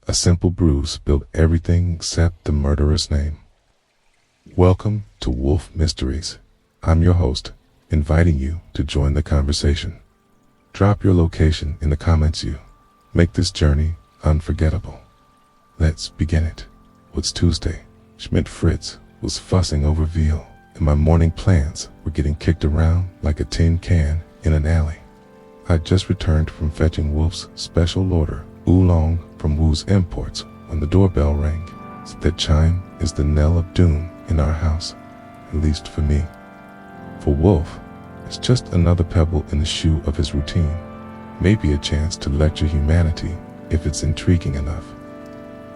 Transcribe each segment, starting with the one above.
A simple bruise spilled everything except the murderer's name. Welcome to Wolfe Mysteries. I'm your host, inviting you to join the conversation. Drop your location in the comments. You make this journey unforgettable. Let's begin it. It's Tuesday. Schmidt Fritz was fussing over veal, and my morning plans were getting kicked around like a tin can in an alley. I'd just returned from fetching Wolfe's special order, oolong from Wu's Imports, when the doorbell rang. That chime is the knell of doom in our house, at least for me. For Wolfe, it's just another pebble in the shoe of his routine, maybe a chance to lecture humanity if it's intriguing enough.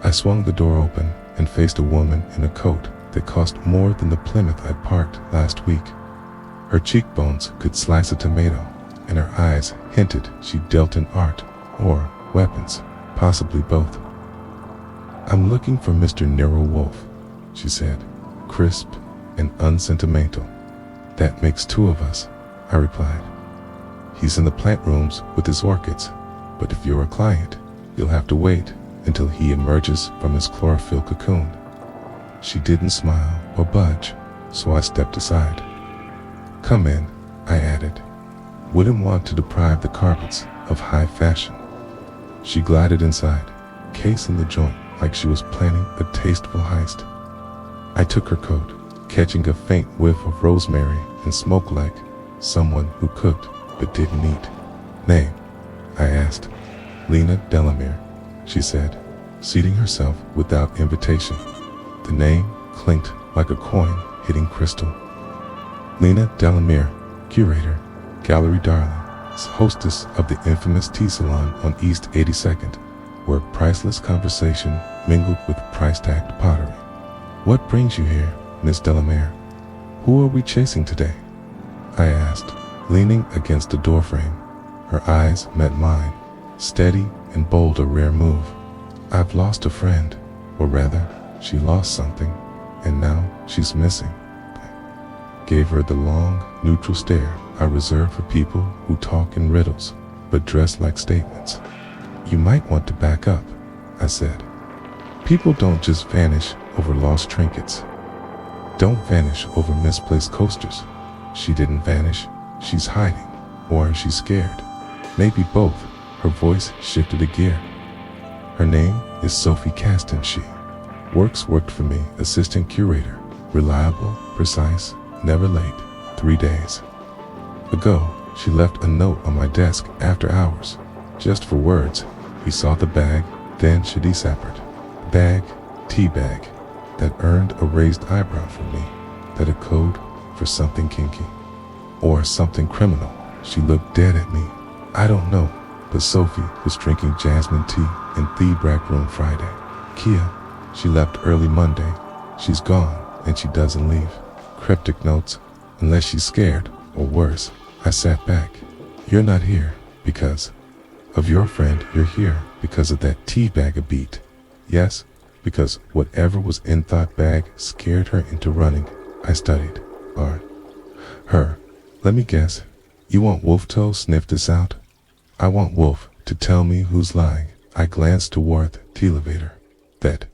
I swung the door open and faced a woman in a coat that cost more than the Plymouth I'd parked last week. Her cheekbones could slice a tomato, and her eyes hinted she dealt in art or weapons, possibly both. "I'm looking for Mr. Nero Wolfe," she said, crisp and unsentimental. "That makes two of us," I replied. "He's in the plant rooms with his orchids, but if you're a client, you'll have to wait until he emerges from his chlorophyll cocoon." She didn't smile or budge, so I stepped aside. "Come in," I added. "Wouldn't want to deprive the carpets of high fashion." She glided inside, casing the joint like she was planning a tasteful heist. I took her coat, catching a faint whiff of rosemary and smoke like someone who cooked but didn't eat. "Name?" I asked. "Lena Delamere," she said, seating herself without invitation. The name clinked like a coin hitting crystal. "Lena Delamere, curator, gallery darling, hostess of the infamous tea salon on East 82nd, where priceless conversation mingled with price-tagged pottery. What brings you here, Miss Delamere? Who are we chasing today?" I asked, leaning against the doorframe. Her eyes met mine, steady and bold, a rare move. "I've lost a friend, or rather, she lost something, and now she's missing." Gave her the long, neutral stare I reserve for people who talk in riddles, but dress like statements. "You might want to back up," I said. "People don't just vanish over lost trinkets. Don't vanish over misplaced coasters. She didn't vanish, she's hiding, or she's scared. Maybe both." Her voice shifted a gear. "Her name is Sophie Caston. She worked for me, assistant curator, reliable, precise, never late, 3 days ago. She left a note on my desk after hours, just for words. We saw the bag, then she deciphered. Bag, tea bag, that earned a raised eyebrow from me, that a code for something kinky, or something criminal." She looked dead at me. "I don't know, but Sophie was drinking jasmine tea in the back room Friday. Kia, she left early Monday. She's gone, and she doesn't leave. Cryptic notes, unless she's scared, or worse." I sat back. "You're not here because of your friend. You're here because of that tea bag a beat. Yes, because whatever was in that bag scared her into running." I studied. Her. "Let me guess. You want Wolfe to sniff this out?" "I want Wolfe to tell me who's lying." I glanced toward the elevator that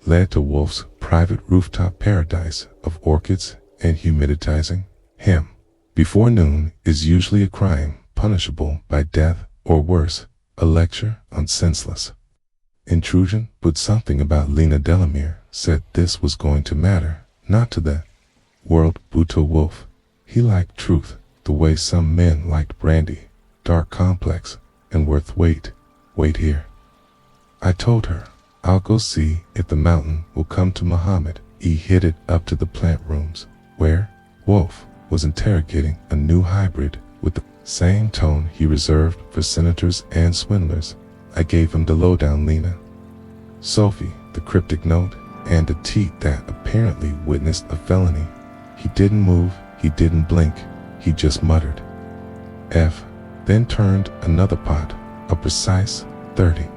led to Wolfe's private rooftop paradise of orchids and humiditizing. Him. Before noon is usually a crime punishable by death or worse, a lecture on senseless intrusion. But something about Lena Delamere said this was going to matter, not to the world. Buto Wolfe. He liked truth, the way some men liked brandy, dark, complex, and worth wait here. I told her, "I'll go see if the mountain will come to Muhammad." He hit it up to the plant rooms, where Wolfe was interrogating a new hybrid with the same tone he reserved for senators and swindlers. I gave him the lowdown. Lena, Sophie, the cryptic note, and the tea that apparently witnessed a felony. He didn't move, he didn't blink, he just muttered F, then turned another pot, a precise 30.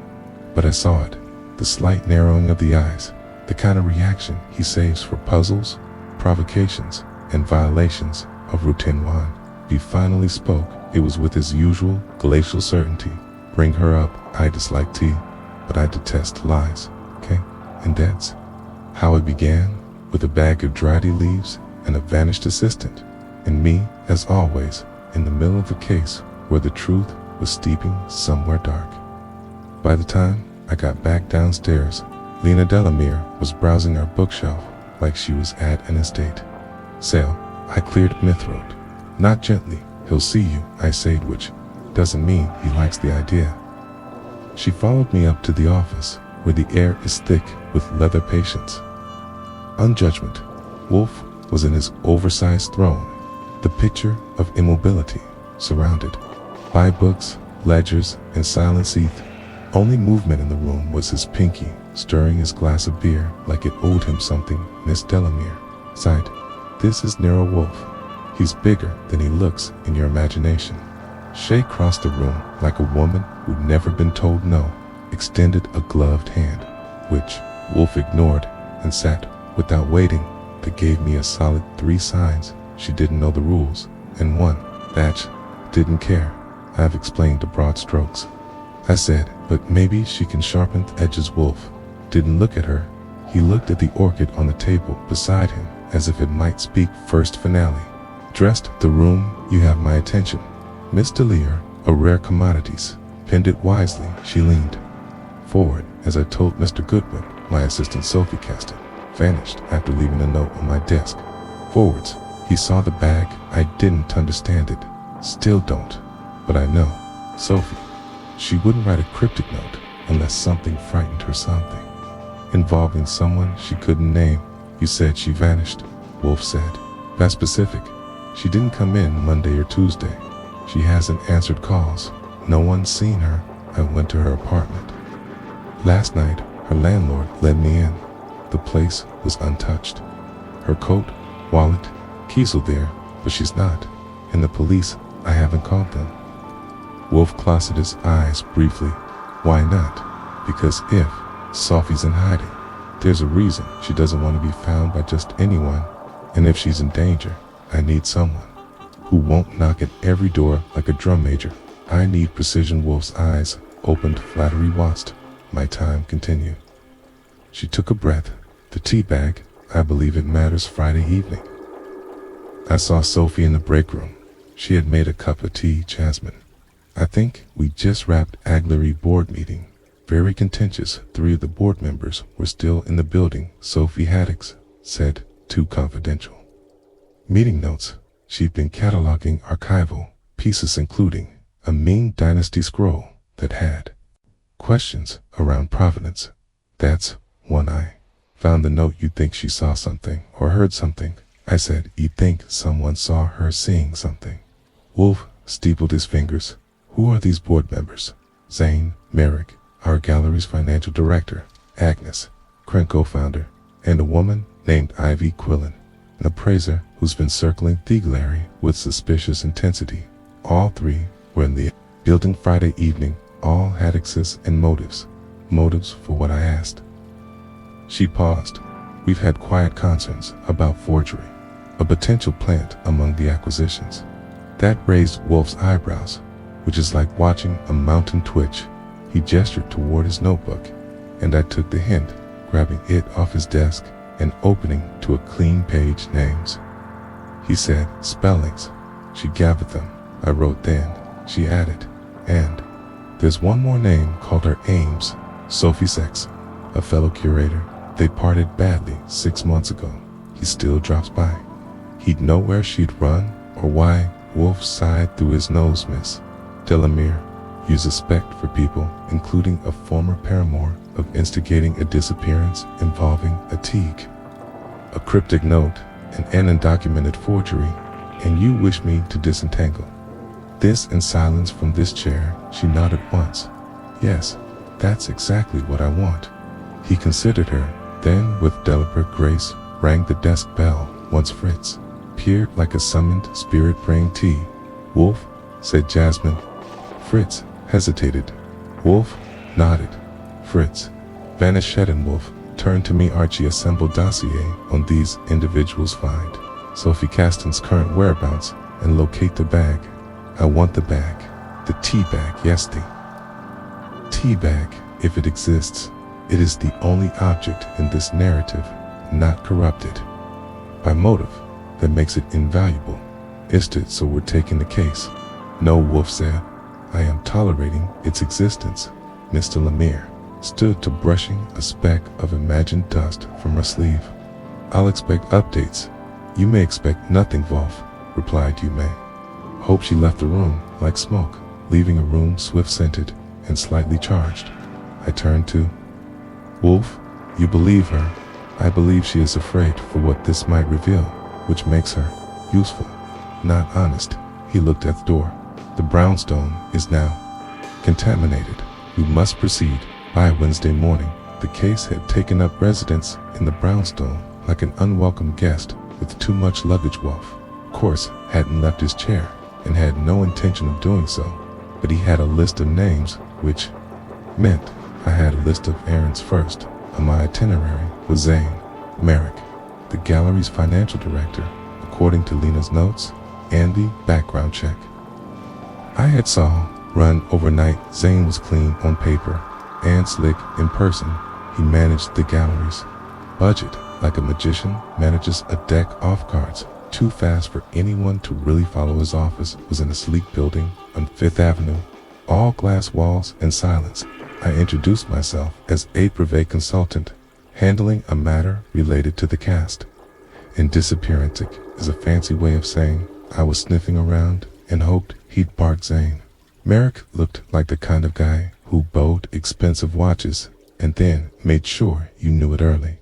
But I saw it, the slight narrowing of the eyes, the kind of reaction he saves for puzzles, provocations, and violations of routine. When he finally spoke, it was with his usual glacial certainty. "Bring her up. I dislike tea." but I detest lies, okay? And that's how it began, with a bag of dry tea leaves and a vanished assistant, and me, as always, in the middle of a case where the truth was steeping somewhere dark. By the time I got back downstairs, Lena Delamere was browsing our bookshelf like she was at an estate sale. I cleared my throat. Not gently. He'll see you, I said, which doesn't mean he likes the idea. She followed me up to the office, where the air is thick with leather patience. Unjudgment. Wolfe was in his oversized throne, the picture of immobility, surrounded by books, ledgers, and silent seeth. Only movement in the room was his pinky, stirring his glass of beer like it owed him something. Miss Delamere sighed. This is Nero Wolfe. He's bigger than he looks in your imagination. Shay crossed the room like a woman who'd never been told no, extended a gloved hand, which Wolfe ignored and sat without waiting. That gave me a solid 3 signs she didn't know the rules, and 1 that didn't care. I've explained the broad strokes, I said, but maybe she can sharpen the edges. Wolfe didn't look at her. He looked at the orchid on the table beside him as if it might speak first finale. Dressed the room, you have my attention. Miss Delamere, a rare commodities. Pinned it wisely, she leaned forward as I told Mr. Goodwin. My assistant Sophie cast it, vanished after leaving a note on my desk. Forwards, he saw the bag. I didn't understand it. Still don't. But I know. Sophie. She wouldn't write a cryptic note unless something frightened her. Something involving someone she couldn't name. You said she vanished, Wolfe said. That's specific. She didn't come in Monday or Tuesday. She hasn't answered calls. No one's seen her. I went to her apartment last night. Her landlord let me in. The place was untouched. Her coat, wallet, keys are there, but she's not. And the police, I haven't called them. Wolfe closed his eyes briefly. Why not? Because if Sophie's in hiding, there's a reason she doesn't want to be found by just anyone. And if she's in danger, I need someone who won't knock at every door like a drum major. I need precision. Wolfe's eyes opened. Flattery whilst my time continued. She took a breath. The tea bag, I believe it matters. Friday evening, I saw Sophie in the break room. She had made a cup of tea, jasmine. I think we just wrapped auxiliary board meeting. Very contentious. 3 of the board members were still in the building. Sophie Haddix said, too confidential. Meeting notes. She'd been cataloging archival pieces, including a Ming Dynasty scroll that had questions around provenance. That's one. I found the note. You'd think she saw something or heard something. I said, you'd think someone saw her seeing something. Wolfe steepled his fingers. Who are these board members? Zane Merrick, our gallery's financial director, Agnes, Cren co-founder, and a woman named Ivy Quillen, an appraiser who's been circling the gallery with suspicious intensity. All 3 were in the building Friday evening. All had access and motives. Motives for what I asked. She paused. We've had quiet concerns about forgery, a potential plant among the acquisitions. That raised Wolfe's eyebrows, which is like watching a mountain twitch. He gestured toward his notebook, and I took the hint, grabbing it off his desk and opening to a clean page. Names. He said, spellings. She gathered them. I wrote. Then she added, and there's one more name. Called her Ames. Sophie Sex, a fellow curator. They parted badly 6 months ago. He still drops by. He'd know where she'd run or why. Wolfe sighed through his nose. Miss Delamere, you suspect for people, including a former paramour, of instigating a disappearance involving a teacup, a cryptic note, and an undocumented forgery, and you wish me to disentangle this in silence from this chair. She nodded once. Yes, that's exactly what I want. He considered her. Then, with deliberate grace, rang the desk bell. Once Fritz peered like a summoned spirit praying. Tea. Wolfe, said Jasmine. Fritz hesitated. Wolfe nodded. Fritz vanished. And Wolfe turned to me. Archie assembled dossier on these individuals. Find Sophie Caston's current whereabouts and locate the bag. I want the bag. The tea bag. Yes, the tea bag. If it exists, it is the only object in this narrative not corrupted by motive that makes it invaluable. Is it so we're taking the case? No, Wolfe said. I am tolerating its existence. Mr. Lemire stood to brushing a speck of imagined dust from her sleeve. I'll expect updates. You may expect nothing, Wolfe, replied May. Hope she left the room like smoke, leaving a room swift-scented and slightly charged. I turned to Wolfe. You believe her? I believe she is afraid for what this might reveal, which makes her useful, not honest. He looked at the door. The brownstone is now contaminated. We must proceed. By Wednesday morning, the case had taken up residence in the brownstone like an unwelcome guest with too much luggage. Wolfe, of course, hadn't left his chair and had no intention of doing so, but he had a list of names, which meant I had a list of errands first. On my itinerary was Zane Merrick, the gallery's financial director, according to Lena's notes and the background check I had saw run overnight. Zane was clean on paper and slick in person. He managed the gallery's budget like a magician manages a deck of cards. Too fast for anyone to really follow. His office was in a sleek building on Fifth Avenue, all glass walls and silence. I introduced myself as a privé consultant, handling a matter related to the cast. And disappearance is a fancy way of saying I was sniffing around and hoped he'd bark Zane. Merrick looked like the kind of guy who bought expensive watches and then made sure you knew it early.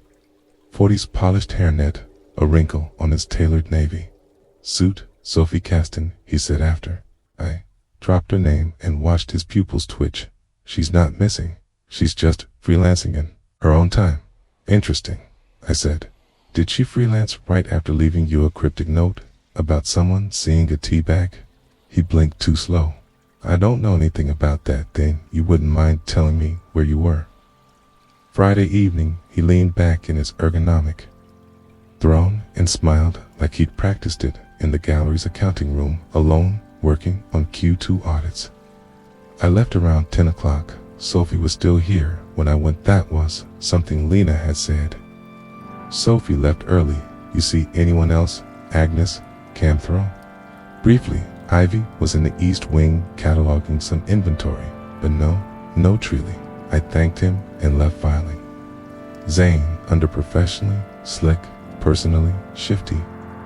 40's polished hairnet, a wrinkle on his tailored navy suit. Sophie Caston, he said after I dropped her name and watched his pupils twitch. She's not missing. She's just freelancing in her own time. Interesting, I said. Did she freelance right after leaving you a cryptic note about someone seeing a tea bag? He blinked too slow. I don't know anything about that. Then you wouldn't mind telling me where you were? Friday evening, he leaned back in his ergonomic throne and smiled like he'd practiced it in the gallery's accounting room, alone, working on Q2 audits. I left around 10 o'clock. Sophie was still here when I went. That was something Lena had said. Sophie left early. You see anyone else? Agnes Camthro? Briefly, Ivy was in the East Wing cataloging some inventory, but no Treely. I thanked him and left filing. Zane, underprofessionally, slick, personally shifty.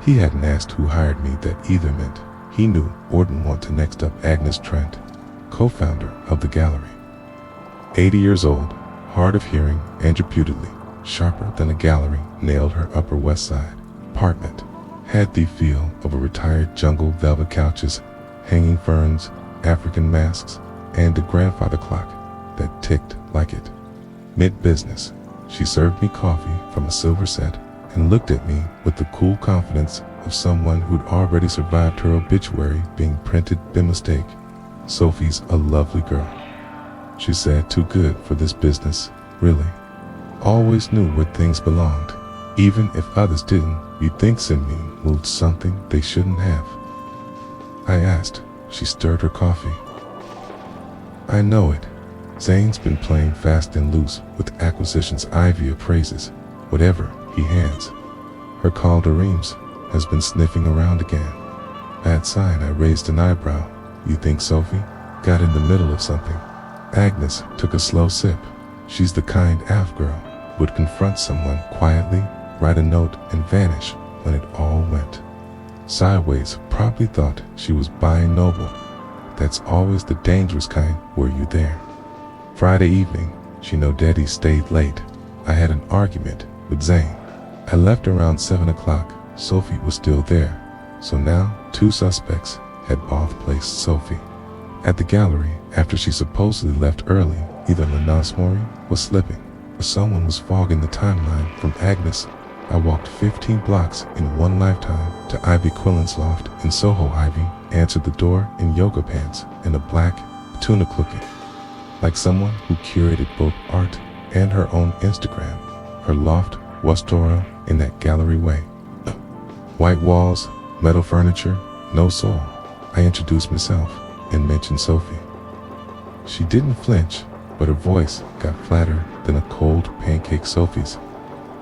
He hadn't asked who hired me. That either meant he knew or didn't want to. Next up, Agnes Trent, co-founder of the gallery. 80 years old, hard of hearing, and reputedly sharper than a gallery, nailed her Upper West Side apartment. Had the feel of a retired jungle. Velvet couches, hanging ferns, African masks, and a grandfather clock that ticked like it. Mid-business, she served me coffee from a silver set and looked at me with the cool confidence of someone who'd already survived her obituary being printed by mistake. Sophie's a lovely girl, she said. Too good for this business, really. Always knew where things belonged, even if others didn't. You'd think Cindy moved something they shouldn't have. I asked. She stirred her coffee. I know it. Zane's been playing fast and loose with acquisitions. Ivy appraises whatever he hands her. Calderemes has been sniffing around again. Bad sign. I raised an eyebrow. You think Sophie got in the middle of something? Agnes took a slow sip. She's the kind Av girl would confront someone quietly, write a note, and vanish when it all went sideways. Probably thought she was buying noble. That's always the dangerous kind. Were you there? Friday evening, she know Daddy stayed late. I had an argument with Zane. I left around 7 o'clock. Sophie was still there. So now, two suspects had both placed Sophie at the gallery after she supposedly left early. Either Lenas Mori was slipping, or someone was fogging the timeline from Agnes. I walked 15 blocks in one lifetime to Ivy Quillen's loft in Soho. Ivy answered the door in yoga pants and a black tunic, looking like someone who curated both art and her own Instagram. Her loft was thorough in that gallery way. White walls, metal furniture, no soul. I introduced myself and mentioned Sophie. She didn't flinch, but her voice got flatter than a cold pancake. Sophie's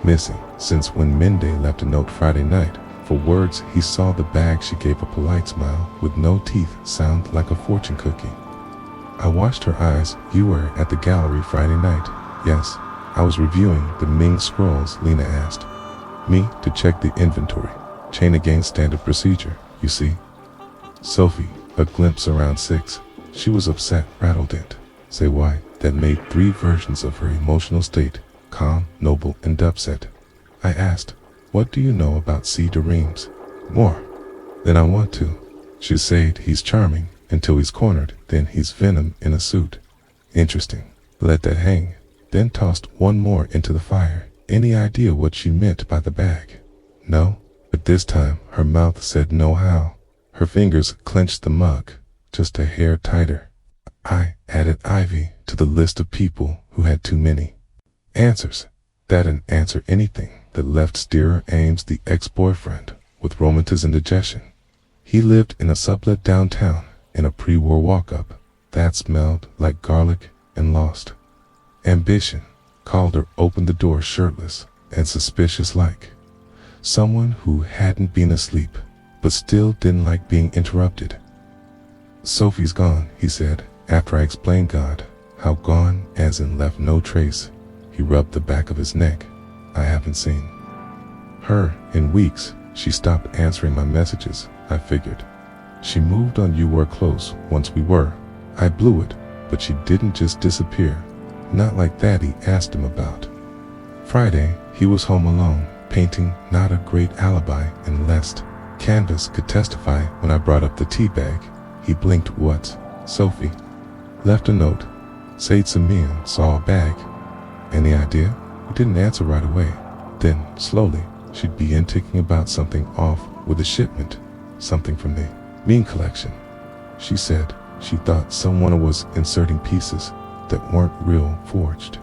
missing since when Mende left a note Friday night. For words he saw the bag. She gave a polite smile with no teeth, sound like a fortune cookie. I watched her eyes. You were at the gallery Friday night? Yes. I was reviewing the Ming scrolls. Lena asked me to check the inventory. Chain against standard procedure, you see. Sophie, a glimpse around 6. She was upset, rattled it. Say why? That made 3 versions of her emotional state: calm, noble, and upset. I asked, what do you know about Cedar Reams? More than I want to. She said he's charming until he's cornered, then he's venom in a suit. Interesting. Let that hang. Then tossed one more into the fire. Any idea what she meant by the bag? No, but this time her mouth said no. How? Her fingers clenched the mug, just a hair tighter. I added Ivy to the list of people who had too many answers. That'd answer anything that left Steerer Ames, the ex-boyfriend, with rheumatism and indigestion. He lived in a sublet downtown in a pre-war walk-up that smelled like garlic and lost ambition. Calder opened the door shirtless and suspicious, like someone who hadn't been asleep but still didn't like being interrupted. Sophie's gone, he said, after I explained God. How gone? As in left no trace. He rubbed the back of his neck. I haven't seen her in weeks. She stopped answering my messages. I figured she moved on. You were close once we were. I blew it, but she didn't just disappear. Not like that. He asked him about Friday. He was home alone, painting. Not a great alibi unless Candace could testify. When I brought up the tea bag, he blinked. What? Sophie left a note. Said Simeon saw a bag. Any idea? He didn't answer right away. Then, slowly, she'd begin thinking about something off with a shipment. Something from the Mean collection. She said she thought someone was inserting pieces that weren't real, forged.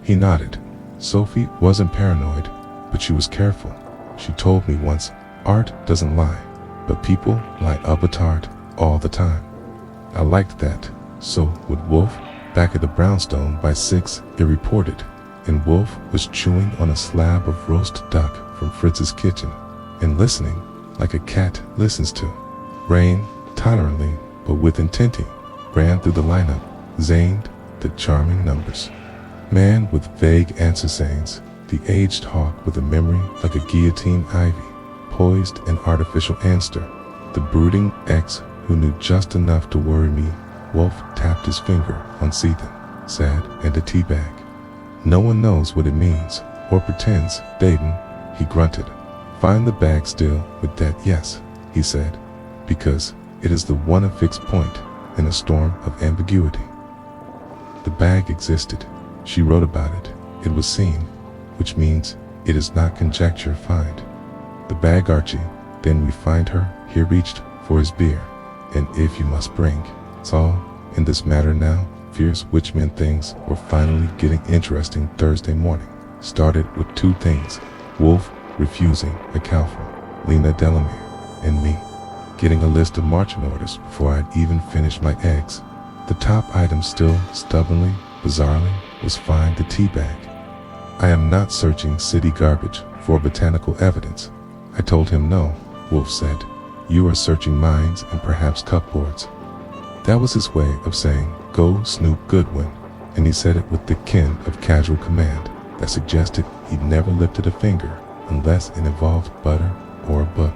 He nodded. Sophie wasn't paranoid, but she was careful. She told me once, art doesn't lie, but people lie up at art all the time. I liked that. So would Wolfe. Back at the brownstone by 6, it reported, and Wolfe was chewing on a slab of roast duck from Fritz's kitchen and listening like a cat listens to rain, tolerantly but with intensity. Ran through the lineup, zaned the charming numbers. Man with vague answer sayings, the aged hawk with a memory like a guillotine ivy, poised an artificial answer, the brooding ex who knew just enough to worry me. Wolfe tapped his finger on Sethan, sad, and a tea bag. No one knows what it means, or pretends. Dayton, he grunted. Find the bag still with that. Yes, he said, because it is the one fixed point in a storm of ambiguity. The bag existed. She wrote about it. It was seen, which means it is not conjecture. Find the bag, Archie. Then we find her. He reached for his beer. And if you must bring, it's all in this matter now. Fierce witchmen. Things were finally getting interesting. Thursday morning started with 2 things. Wolfe refusing a cowful, Lena Delamere, and me getting a list of marching orders before I'd even finished my eggs. The top item still stubbornly, bizarrely, was find the tea bag. I am not searching city garbage for botanical evidence. I told him no. Wolfe said, you are searching minds and perhaps cupboards. That was his way of saying, go snoop Goodwin, and he said it with the kind of casual command that suggested he'd never lifted a finger unless it involved butter or a book.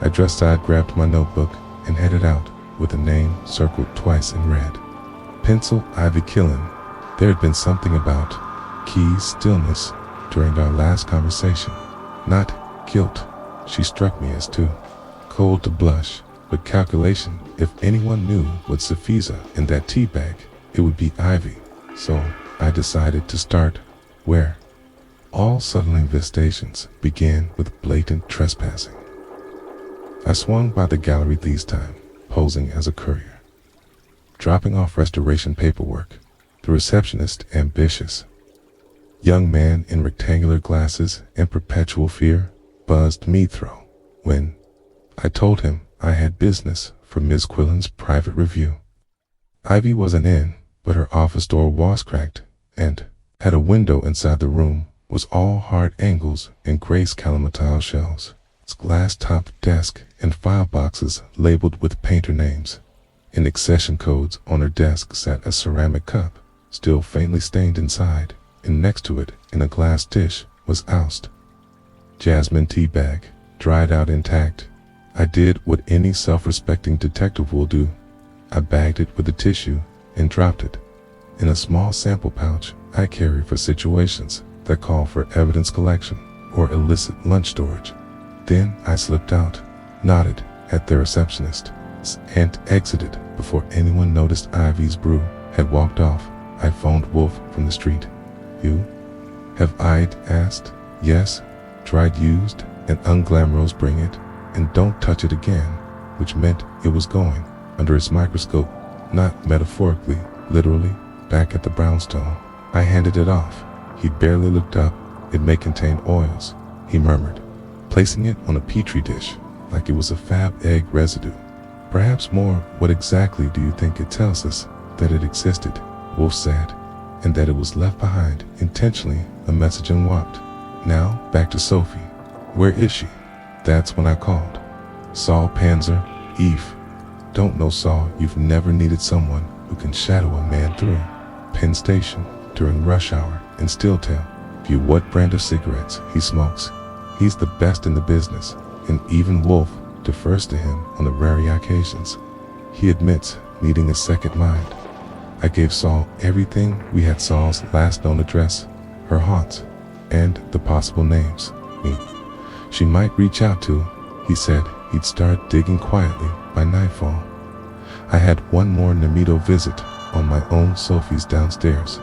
I dressed aside, grabbed my notebook, and headed out with a name circled twice in red. Pencil Ivy Killen. There had been something about Key's stillness during our last conversation. Not guilt. She struck me as too cold to blush, but calculation. If anyone knew what Safiza in that tea bag, it would be Ivy. So I decided to start where all subtle investigations began, with blatant trespassing. I swung by the gallery this time, posing as a courier, dropping off restoration paperwork. The receptionist, ambitious young man in rectangular glasses and perpetual fear, buzzed me through when I told him I had business for Ms. Quillen's private review. Ivy wasn't in, but her office door was cracked and had a window inside. The room was all hard angles and gray calamitile shells. Its glass-topped desk and file boxes labeled with painter names. In accession codes on her desk sat a ceramic cup, still faintly stained inside, and next to it, in a glass dish, was oust. Jasmine tea bag, dried out intact. I did what any self-respecting detective will do. I bagged it with a tissue and dropped it in a small sample pouch I carry for situations that call for evidence collection or illicit lunch storage. Then I slipped out, nodded at the receptionist, and exited before anyone noticed Ivy's brew had walked off. I phoned Wolfe from the street. "You? Have I asked?" "Yes." "Dried used and unglamorous, bring it, and don't touch it again," which meant it was going under his microscope, not metaphorically, literally, back at the brownstone. I handed it off. He barely looked up. "It may contain oils," he murmured, placing it on a petri dish like it was a fab egg residue. "Perhaps more. What exactly do you think it tells us?" "That it existed," Wolfe said, "and that it was left behind intentionally, a message unwrapped." Now, back to Sophie. "Where is she?" That's when I called. "Saul Panzer, Eve." "Don't know Saul. You've never needed someone who can shadow a man through Penn Station during rush hour and still tell you what brand of cigarettes he smokes. He's the best in the business, and even Wolfe defers to him on the rare occasions. He admits needing a second mind. I gave Saul everything. We had Saul's last known address, her haunts, and the possible names she might reach out to. He said he'd start digging quietly by nightfall. I had one more Namido visit on my own. Sophie's downstairs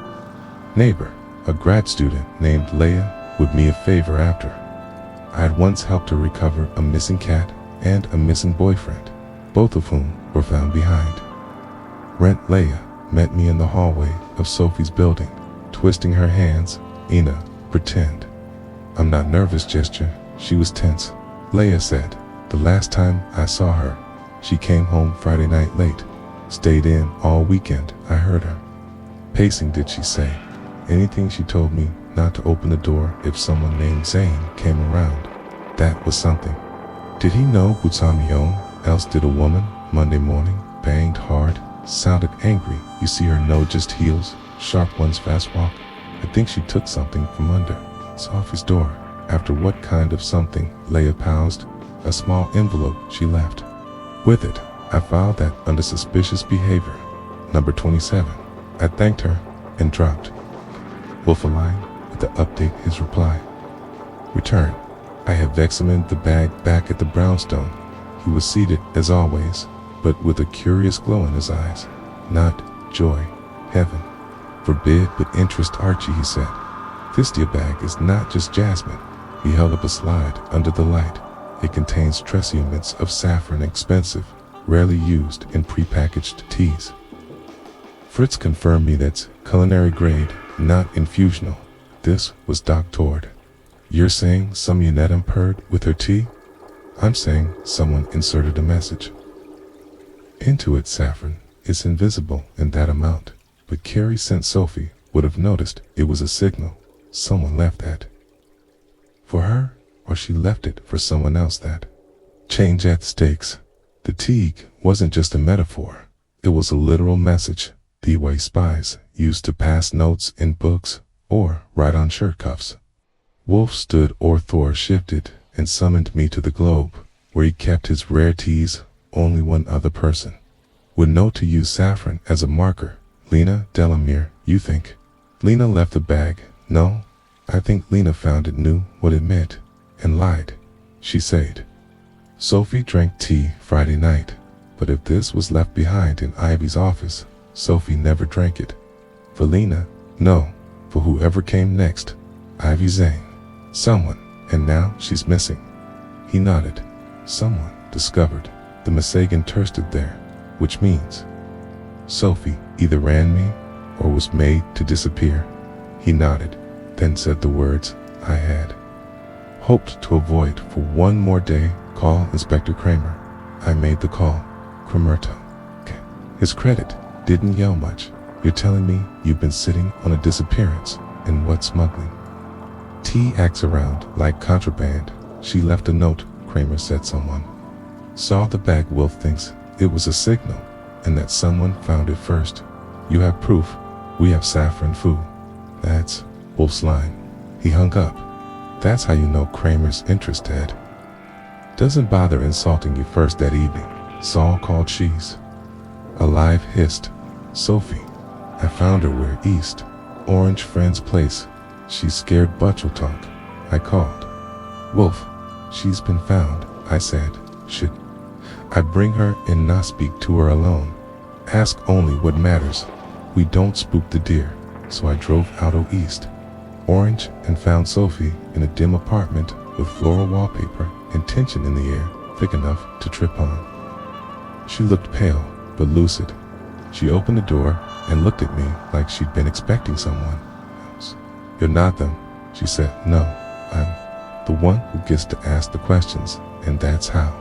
neighbor, a grad student named Leia, would me a favor after. I had once helped her recover a missing cat and a missing boyfriend, both of whom were found behind. Rent Leia met me in the hallway of Sophie's building, twisting her hands. "Ina, pretend." "I'm not nervous," gesture. She was tense. Leia said, "The last time I saw her, she came home Friday night late. Stayed in all weekend." I heard her pacing. "Did she say anything?" "She told me not to open the door if someone named Zane came around. That was something." "Did he know Butamion? Else did a woman?" "Monday morning, banged hard, sounded angry. You see her know just heels, sharp ones, fast walk. I think she took something from under Sophie's door." "After what kind of something?" Leia paused. "A small envelope she left. With it, I filed that under suspicious behavior, number 27. I thanked her and dropped." Wolfe aligned with the update. His reply: "Return. I have examined the bag back at the brownstone." He was seated as always, but with a curious glow in his eyes. Not joy, heaven forbid, but interest. "Archie," he said, "this dear bag is not just jasmine." He held up a slide under the light. "It contains trace elements of saffron, expensive, rarely used in prepackaged teas. Fritz confirmed me that's culinary grade, not infusional." This was doctored. "You're saying some Unetta purred with her tea?" "I'm saying someone inserted a message into it. Saffron is invisible in that amount, but Carrie sent Sophie would have noticed it was a signal. Someone left that for her, or she left it for someone else. That change at stakes." The teague wasn't just a metaphor. It was a literal message, the way spies used to pass notes in books or write on shirt cuffs. Wolfe stood, or Thor shifted, and summoned me to the globe, where he kept his rare teas. Only one other person would know to use saffron as a marker. "Lena Delamere, you think Lena left the bag?" "No, I think Lena found it, knew what it meant, and lied," she said. "Sophie drank tea Friday night, but if this was left behind in Ivy's office, Sophie never drank it. For Lena, no. For whoever came next, Ivy Zane, someone, and now she's missing." He nodded. "Someone discovered the Masagan thirsted there, which means Sophie either ran me or was made to disappear." He nodded, then said the words I had hoped to avoid for one more day. "Call Inspector Kramer." I made the call. Kramerto. His credit didn't yell much. You're telling me you've been sitting on a disappearance and what smuggling? T acts around like contraband. She left a note, Kramer said. Someone saw the bag. Wolf thinks it was a signal and that someone found it first. You have proof? We have saffron food. That's Wolf's line. He hung up. That's how you know Kramer's interested. Doesn't bother insulting you first that evening. Saul called. She's alive, hissed Sophie. I found her. We're East Orange Friend's place. She's scared Butch will talk. I called. Wolf, she's been found. I said, should I bring her and not speak to her alone? Ask only what matters. We don't spook the deer. So I drove out of East Orange and found Sophie in a dim apartment with floral wallpaper and tension in the air thick enough to trip on. She looked pale but lucid. She opened the door and looked at me like she'd been expecting someone else. You're not them, she said. No, I'm the one who gets to ask the questions, and that's how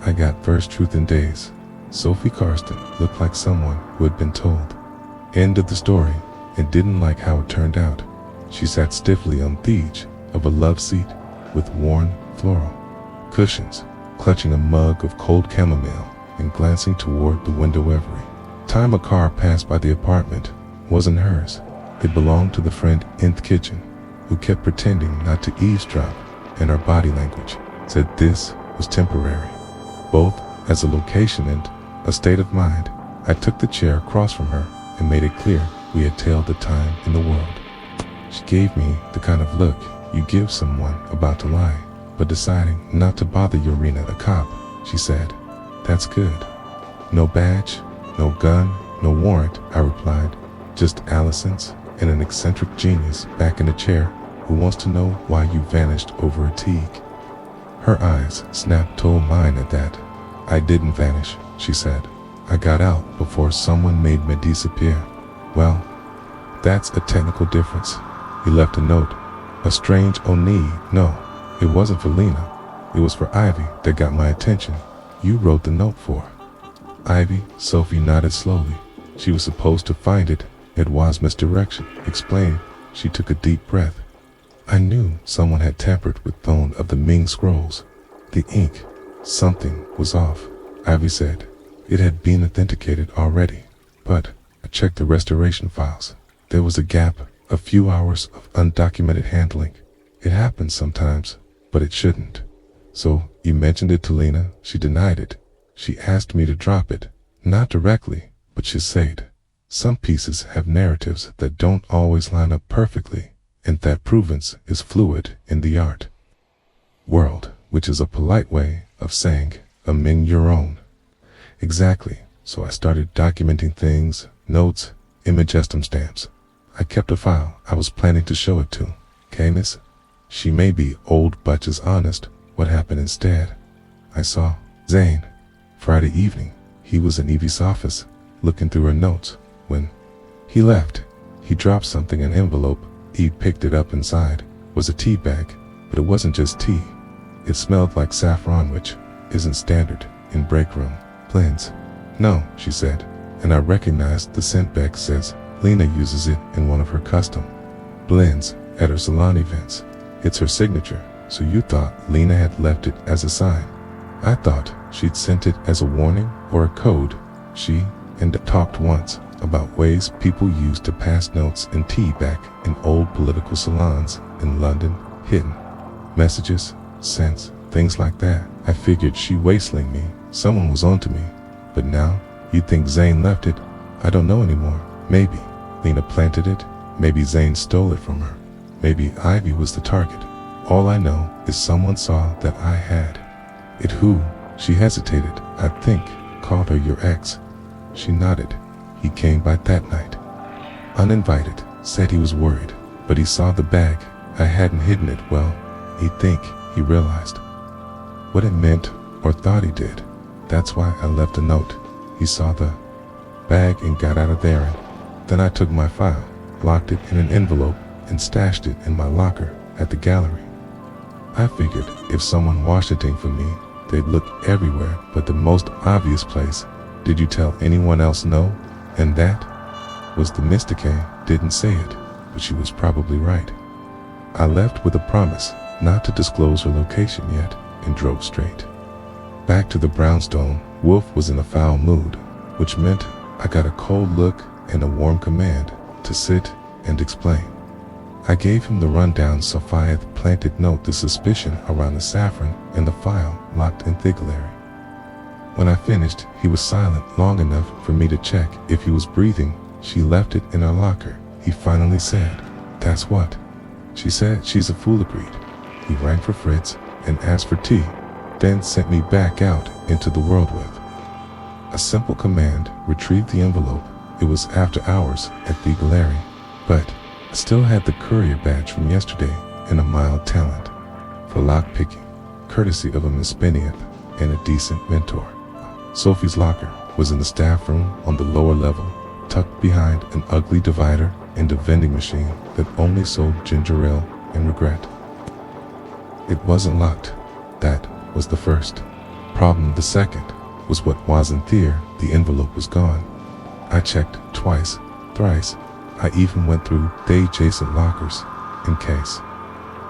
I got first truth in days. Sophie Karsten looked like someone who had been told. End of the story, and didn't like how it turned out. She sat stiffly on the edge of a love seat with worn floral cushions, clutching a mug of cold chamomile and glancing toward the window every time a car passed by. The apartment wasn't hers. It belonged to the friend in the kitchen who kept pretending not to eavesdrop, and her body language said this was temporary, both as a location and a state of mind. I took the chair across from her and made it clear we had tailed the time in the world. She gave me the kind of look you give someone about to lie, but deciding not to bother Urena the cop. She said, that's good. No badge, no gun, no warrant, I replied. Just Allison's and an eccentric genius back in the chair who wants to know why you vanished over a teague. Her eyes snapped to mine at that. I didn't vanish, she said. I got out before someone made me disappear. Well, that's a technical difference. He left a note. A strange O'Neill. No, it wasn't for Lena. It was for Ivy that got my attention. You wrote the note for Ivy? Sophie nodded slowly. She was supposed to find it. It was misdirection. Explained. She took a deep breath. I knew someone had tampered with one of the Ming scrolls. The ink. Something was off, Ivy said. It had been authenticated already, but I checked the restoration files. There was a gap, a few hours of undocumented handling. It happens sometimes, but it shouldn't. So you mentioned it to Lena. She denied it. She asked me to drop it. Not directly, but she said, some pieces have narratives that don't always line up perfectly, and that provenance is fluid in the art world, which is a polite way of saying among your own. Exactly. So I started documenting things, notes, imagestum stamps. I kept a file. I was planning to show it to Canis. She may be old Butch is honest. What happened instead? I saw Zane. Friday evening, he was in Evie's office, looking through her notes. When he left, he dropped something in an envelope. Eve picked it up. Inside was a tea bag, but it wasn't just tea. It smelled like saffron, which isn't standard in break room blends. No, she said, and I recognized the scent. Beck says Lena uses it in one of her custom blends at her salon events. It's her signature. So you thought Lena had left it as a sign? I thought she'd sent it as a warning or a code. She and talked once about ways people used to pass notes and tea back in old political salons in London. Hidden messages, scents, things like that. I figured she wasteling me. Someone was onto me. But now, you think Zane left it? I don't know anymore. Maybe Lena planted it. Maybe Zane stole it from her. Maybe Ivy was the target. All I know is someone saw that I had it. Who? She hesitated. I think called her your ex. She nodded. He came by that night. Uninvited. Said he was worried, but he saw the bag. I hadn't hidden it well. He'd think he realized what it meant or thought he did. That's why I left a note. He saw the bag and got out of there, and then I took my file, locked it in an envelope, and stashed it in my locker at the gallery. I figured if someone washed it for me, they'd look everywhere but the most obvious place. Did you tell anyone else no? And that was the mystique didn't say it, but she was probably right. I left with a promise not to disclose her location yet and drove straight. Back to the brownstone, Wolfe was in a foul mood, which meant I got a cold look and a warm command to sit and explain. I gave him the rundown so Fayed planted note the suspicion around the saffron and the file locked in Thiglery. When I finished, he was silent long enough for me to check if he was breathing. She left it in our locker. He finally said, "That's what." She said she's a fool agreed. He rang for Fritz and asked for tea, then sent me back out into the world with a simple command: retrieve the envelope. It was after hours at Thiglery, but I still had the courier badge from yesterday and a mild talent for lock-picking, courtesy of a Miss Benioff and a decent mentor. Sophie's locker was in the staff room on the lower level, tucked behind an ugly divider and a vending machine that only sold ginger ale and regret. It wasn't locked. That was the first problem. The second was what wasn't there. The envelope was gone. I checked twice, thrice. I even went through the adjacent lockers in case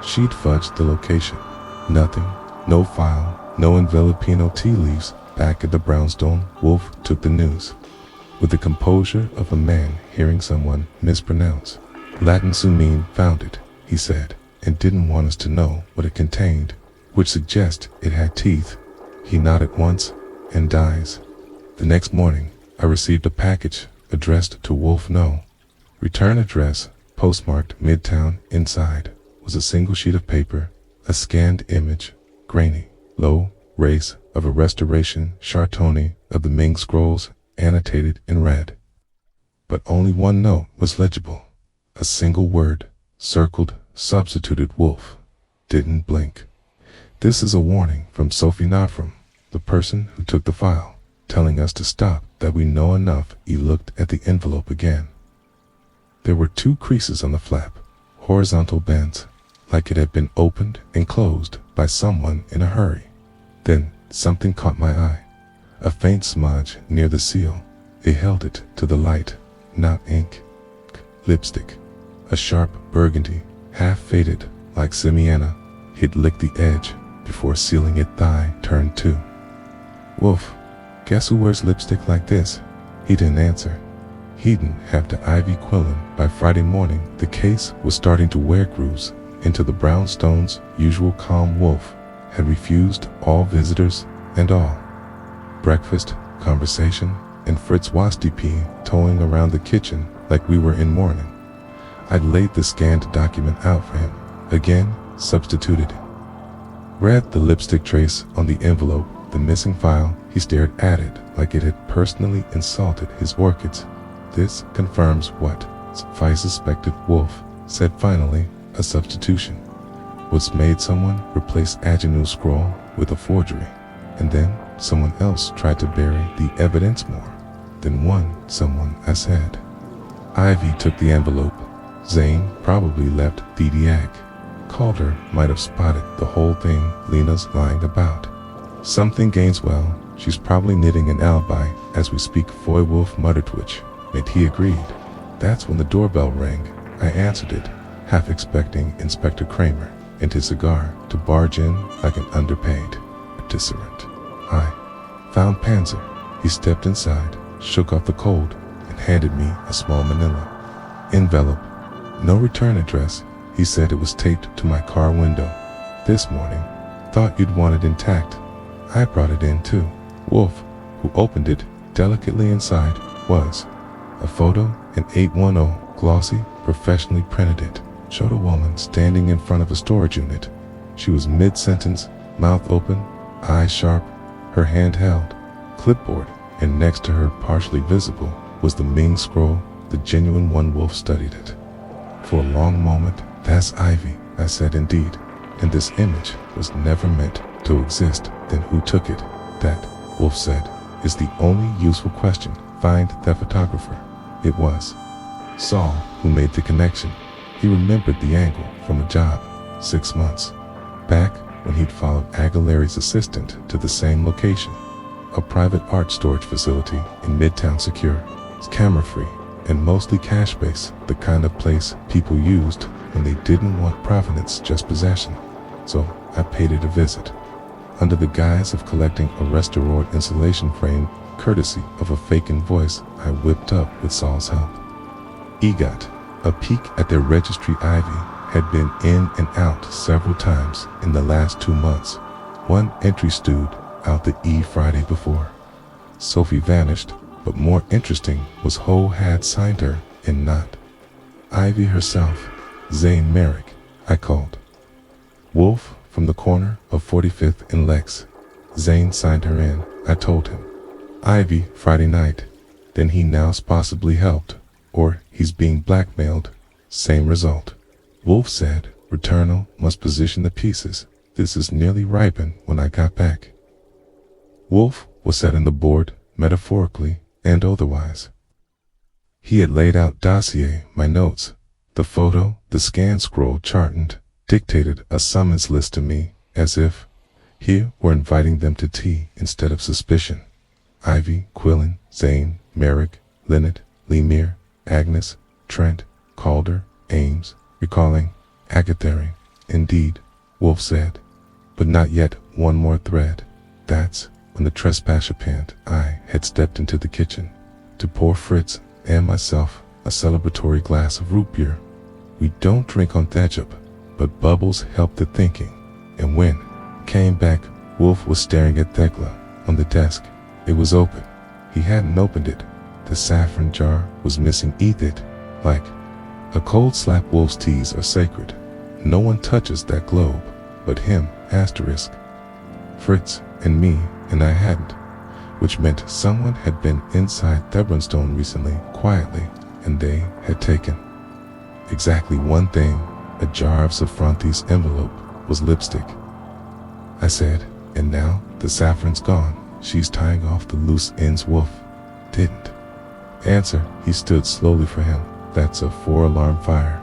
she'd fudged the location. Nothing, no file, no envelopino tea leaves. Back at the brownstone, Wolfe took the news with the composure of a man hearing someone mispronounce. Latin Sumine found it, he said, and didn't want us to know what it contained, which suggests it had teeth. He nodded once and dies. The next morning, I received a package addressed to Wolfe No. Return address, postmarked Midtown. Inside was a single sheet of paper, a scanned image, grainy, low, race of a restoration Chartoni of the Ming scrolls, annotated in red. But only one note was legible. A single word, circled, substituted. Wolfe didn't blink. This is a warning from Sophie Nafram, the person who took the file, telling us to stop, that we know enough. He looked at the envelope again. There were 2 creases on the flap, horizontal bends, like it had been opened and closed by someone in a hurry. Then something caught my eye. A faint smudge near the seal. He held it to the light. Not ink. Lipstick. A sharp burgundy, half faded, like Simiana. He'd licked the edge before sealing it. Thigh turned too. Wolfe, guess who wears lipstick like this? He didn't answer. He'd have to Ivy Quillen by Friday morning. The case was starting to wear grooves into the brownstone's usual calm. Wolfe had refused all visitors and all breakfast, conversation, and Fritz Wastp towing around the kitchen like we were in mourning. I'd laid the scanned document out for him, again substituted it. Read the lipstick trace on the envelope, the missing file. He stared at it like it had personally insulted his orchids. This confirms what I suspected. Wolfe said finally. A substitution. What's made someone replace Agenu's scroll with a forgery, and then someone else tried to bury the evidence more than one someone. I said. Ivy took the envelope. Zane probably left Didiak. Calder might have spotted the whole thing. Lena's lying about something. Gainswell, she's probably knitting an alibi as we speak. Foy. Wolfe muttered, which meant he agreed. That's when the doorbell rang. I answered it, half expecting Inspector Kramer and his cigar to barge in like an underpaid participant. I found Panzer. He stepped inside, shook off the cold, and handed me a small manila envelope. No return address. He said it was taped to my car window this morning. Thought you'd want it intact. I brought it in too. Wolfe, who opened it delicately, inside was a photo, an 810 glossy, professionally printed. It showed a woman standing in front of a storage unit. She was mid-sentence, mouth open, eyes sharp, her hand held clipboard, and next to her, partially visible, was the Ming scroll, the genuine one. Wolfe studied it for a long moment. That's Ivy, I said. Indeed, and this image was never meant to exist. Then who took it? That, Wolfe said, is the only useful question. Find the photographer. It was Saul who made the connection. He remembered the angle from a job 6 months back when he'd followed Aguilera's assistant to the same location, a private art storage facility in Midtown. Secure, camera-free, and mostly cash-based, the kind of place people used when they didn't want provenance, just possession. So I paid it a visit, under the guise of collecting a restored insulation frame, courtesy of a fake invoice I whipped up with Saul's help. EGOT, a peek at their registry. Ivy had been in and out several times in the last 2 months. One entry stood out the Friday before. Sophie vanished, but more interesting was Ho had signed her and not Ivy herself. Zane Merrick, I called. Wolfe from the corner of 45th and Lex. Zane signed her in, I told him. Ivy Friday night. Then he now's possibly helped, or he's being blackmailed. Same result. Wolfe said, Returnal must position the pieces. This is nearly ripened when I got back. Wolfe was setting the board, metaphorically and otherwise. He had laid out dossier, my notes, the photo, the scan scroll charted, dictated a summons list to me, as if here were inviting them to tea instead of suspicion. Ivy, Quillen, Zane, Merrick, Linnet, Lemire, Agnes, Trent, Calder, Ames, recalling Agathary. Indeed, Wolfe said, but not yet one more thread. That's when the trespasser pant I had stepped into the kitchen to pour Fritz and myself a celebratory glass of root beer. We don't drink on teacup, but bubbles helped the thinking, and when came back, Wolfe was staring at Thekla on the desk. It was open. He hadn't opened it. The saffron jar was missing. Eat it. Like a cold slap. Wolfe's teas are sacred. No one touches that globe but him, asterisk. Fritz and me, and I hadn't, which meant someone had been inside Thebronstone recently, quietly, and they had taken exactly one thing. A jar of Saffronti's envelope was lipstick. I said, and now the saffron's gone. She's tying off the loose ends. Wolfe didn't answer. He stood slowly for him. That's a 4-alarm fire.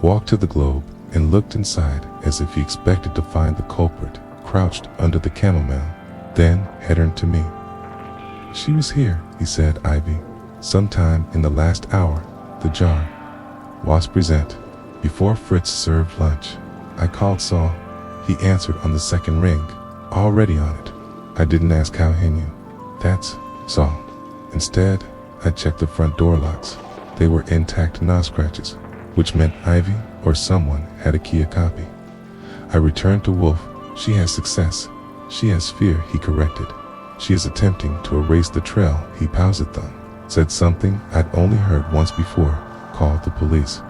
Walked to the globe and looked inside as if he expected to find the culprit crouched under the chamomile, then had turned to me. She was here, he said. Ivy, sometime in the last hour. The jar was present before Fritz served lunch. I called Saul. He answered on the second ring, already on it. I didn't ask how he knew. That's Saul. Instead, I checked the front door locks. They were intact, no scratches, which meant Ivy or someone had a key, a copy. I returned to Wolfe. She has success. She has fear, he corrected. She is attempting to erase the trail. He paused then, said something I'd only heard once before, called the police.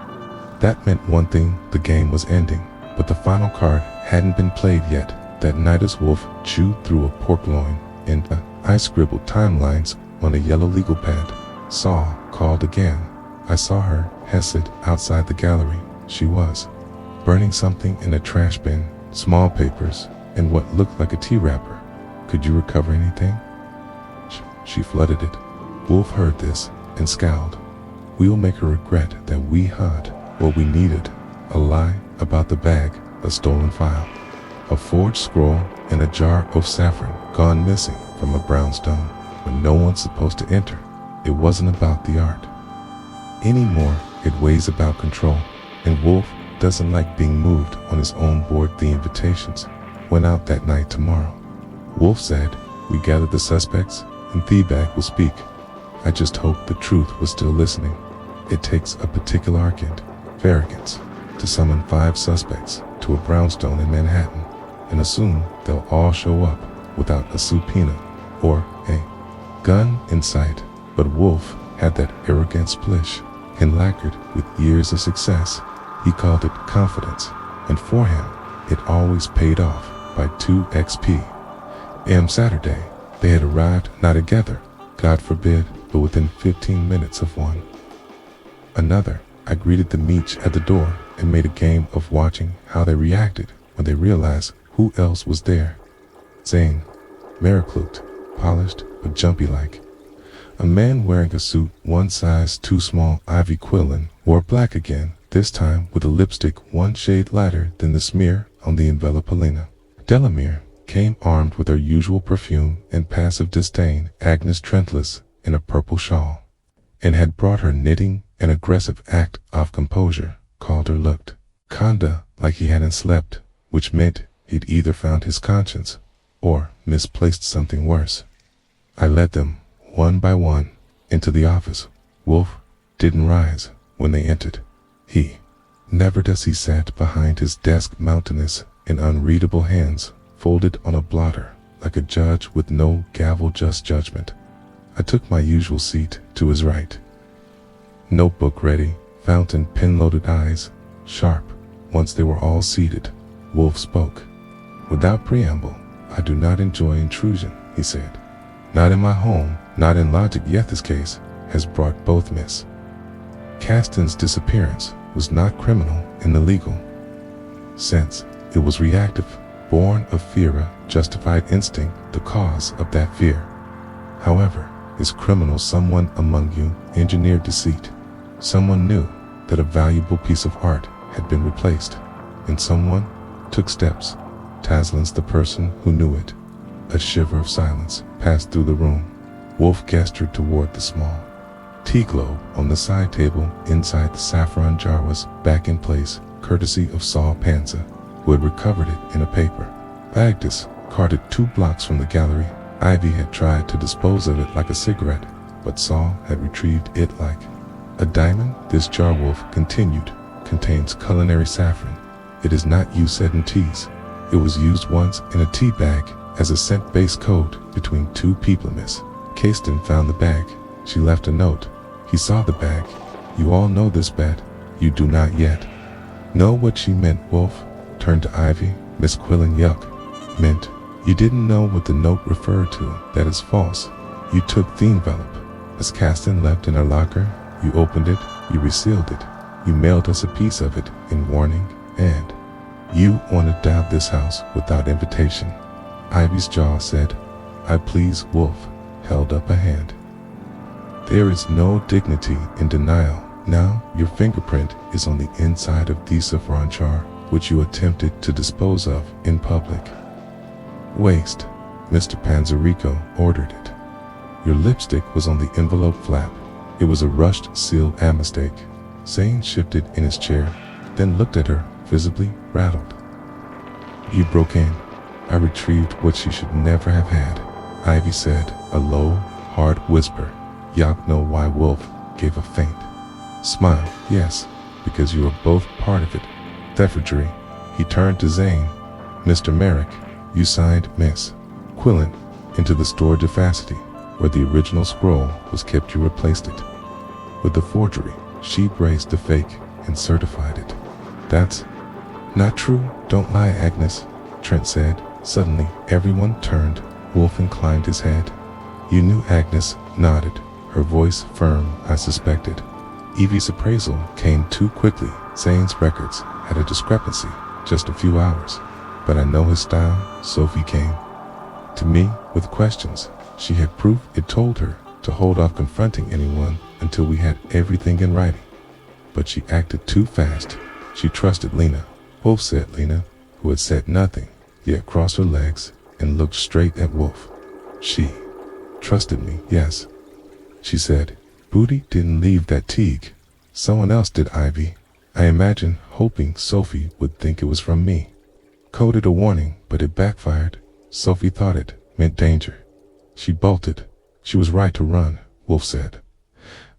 That meant one thing, the game was ending, but the final card hadn't been played yet. That night as Wolfe chewed through a pork loin, and I scribbled timelines on a yellow legal pad. Saul called again. I saw her hesitate outside the gallery. She was burning something in a trash bin, small papers, and what looked like a tea wrapper. Could you recover anything? She flooded it. Wolfe heard this and scowled. We'll make her regret that we had what we needed. A lie about the bag, a stolen file, a forged scroll, and a jar of saffron gone missing from a brownstone when no one's supposed to enter. It wasn't about the art anymore. It weighs about control, and Wolfe doesn't like being moved on his own board. The invitations went out that night. Tomorrow, Wolfe said, we gathered the suspects and Thebag will speak. I just hoped the truth was still listening. It takes a particular arrogance to summon 5 suspects to a brownstone in Manhattan and assume they'll all show up without a subpoena or a gun in sight. But Wolfe had that arrogant splish and lacquered with years of success. He called it confidence, and for him, it always paid off by 2 XP. Saturday, they had arrived not together, God forbid, but within 15 minutes of one another. I greeted them each at the door and made a game of watching how they reacted when they realized who else was there. Zane, Merrick, polished but jumpy-like. A man wearing a suit one size too small. Ivy Quillen wore black again, this time with a lipstick one shade lighter than the smear on the envelope. Helena Delamere came armed with her usual perfume and passive disdain. Agnes Trentless in a purple shawl. and had brought her knitting, an aggressive act of composure. Calder looked kinda like he hadn't slept, which meant he'd either found his conscience or misplaced something worse. I led them, one by one, into the office. Wolfe didn't rise when they entered. He never does. He sat behind his desk, mountainous and unreadable hands folded on a blotter, like a judge with no gavel, just judgment. I took my usual seat to his right. Notebook ready, fountain pen-loaded, eyes sharp. Once they were all seated, Wolfe spoke. Without preamble, "I do not enjoy intrusion," he said. "Not in my home, not in logic, yet this case has brought both Miss Caston's disappearance was not criminal in the legal sense. It was reactive, born of fear, a justified instinct, the cause of that fear. However, is criminal someone among you engineered deceit? Someone knew that a valuable piece of art had been replaced, and someone took steps to silence the person who knew it." A shiver of silence passed through the room. Wolfe gestured toward the small tea globe on the side table inside the saffron jar was back in place, courtesy of Saul Panza, who had recovered it in a paper bag discarded 2 blocks from the gallery. Ivy had tried to dispose of it like a cigarette, but Saul had retrieved it like a diamond. "This jar," Wolfe continued, "contains culinary saffron. It is not used, said in teas. It was used once in a tea bag as a scent-based code between 2 people. Miss Caston found the bag. She left a note. He saw the bag. You all know this, bet you do not yet know what she meant." Wolfe turned to Ivy. "Miss Quillen, yuck. Meant you didn't know what the note referred to. That is false. You took the envelope Miss Caston left in her locker. You opened it. You resealed it. You mailed us a piece of it in warning, and you wanted out of this house without invitation." Ivy's jaw said, "I please." Wolfe held up a hand. "There is no dignity in denial. Now your fingerprint is on the inside of the saffron jar, which you attempted to dispose of in public waste. Mr. Panzerico ordered it. Your lipstick was on the envelope flap. It was a rushed seal, a mistake." Zane shifted in his chair, then looked at her, visibly rattled. "You broke in. I retrieved what she should never have had," Ivy said, a low, hard whisper. "Y'all know why?" Wolfe gave a faint smile. "Yes, because you are both part of it. Thefforgery." He turned to Zane. "Mr. Merrick, you signed Miss Quillen into the storage of Facility, where the original scroll was kept. You replaced it with the forgery. She braced the fake and certified it." "That's not true. Don't lie, Agnes," Trent said. Suddenly, everyone turned. Wolfe inclined his head. "You knew?" Agnes nodded, her voice firm. "I suspected. Evie's appraisal came too quickly. Zane's records had a discrepancy, just a few hours. But I know his style." Sophie came to me with questions. She had proof. It told her to hold off confronting anyone until we had everything in writing. But she acted too fast. She trusted Lena. Wolfe said. Lena, who had said nothing, yet crossed her legs and looked straight at Wolfe. "She trusted me, yes," she said. "Booty didn't leave that teague. Someone else did, Ivy. I imagine, hoping Sophie would think it was from me. Coded a warning, but it backfired. Sophie thought it meant danger. She bolted. She was right to run," Wolfe said.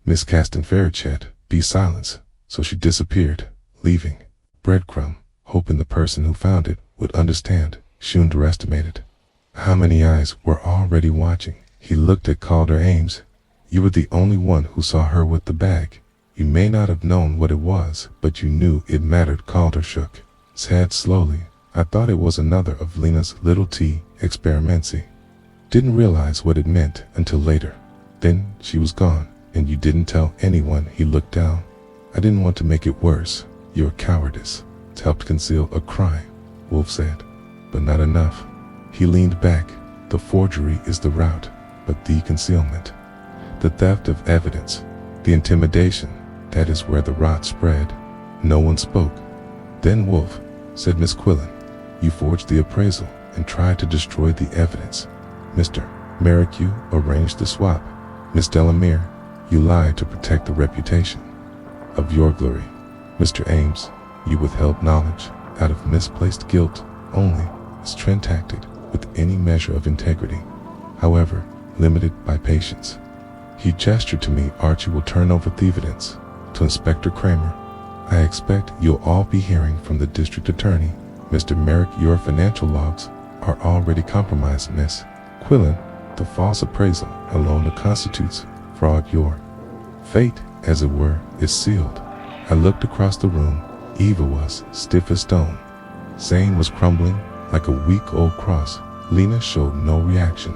"Miss Caston Farrachet, be silence." So she disappeared, leaving breadcrumb, hoping the person who found it would understand. She underestimated how many eyes were already watching. He looked at Calder. "Ames, you were the only one who saw her with the bag. You may not have known what it was, but you knew it mattered." Calder shook his head slowly. "I thought it was another of Lena's little tea experiments. Didn't realize what it meant until later. Then she was gone, and you didn't tell anyone." He looked down. "I didn't want to make it worse. Your cowardice helped conceal a crime," Wolfe said, "but not enough." He leaned back. "The forgery is the route, but the concealment, the theft of evidence, the intimidation, that is where the rot spread." No one spoke. Then Wolfe said, "Miss Quillen, you forged the appraisal and tried to destroy the evidence. Mr. Merrick, you arranged the swap. Miss Delamere, You lied to protect the reputation of your glory. Mr. Ames, you withheld knowledge out of misplaced guilt only, as Trent acted with any measure of integrity, however limited by patience. He gestured to me. Archie will turn over the evidence to Inspector Kramer. I expect you'll all be hearing from the district attorney. Mr. Merrick, your financial logs are already compromised, Miss Quillen. The false appraisal alone constitutes fraud. Your fate, as it were, is sealed. I looked across the room. Eva was stiff as stone. Zane was crumbling like a weak old cross. Lena showed no reaction,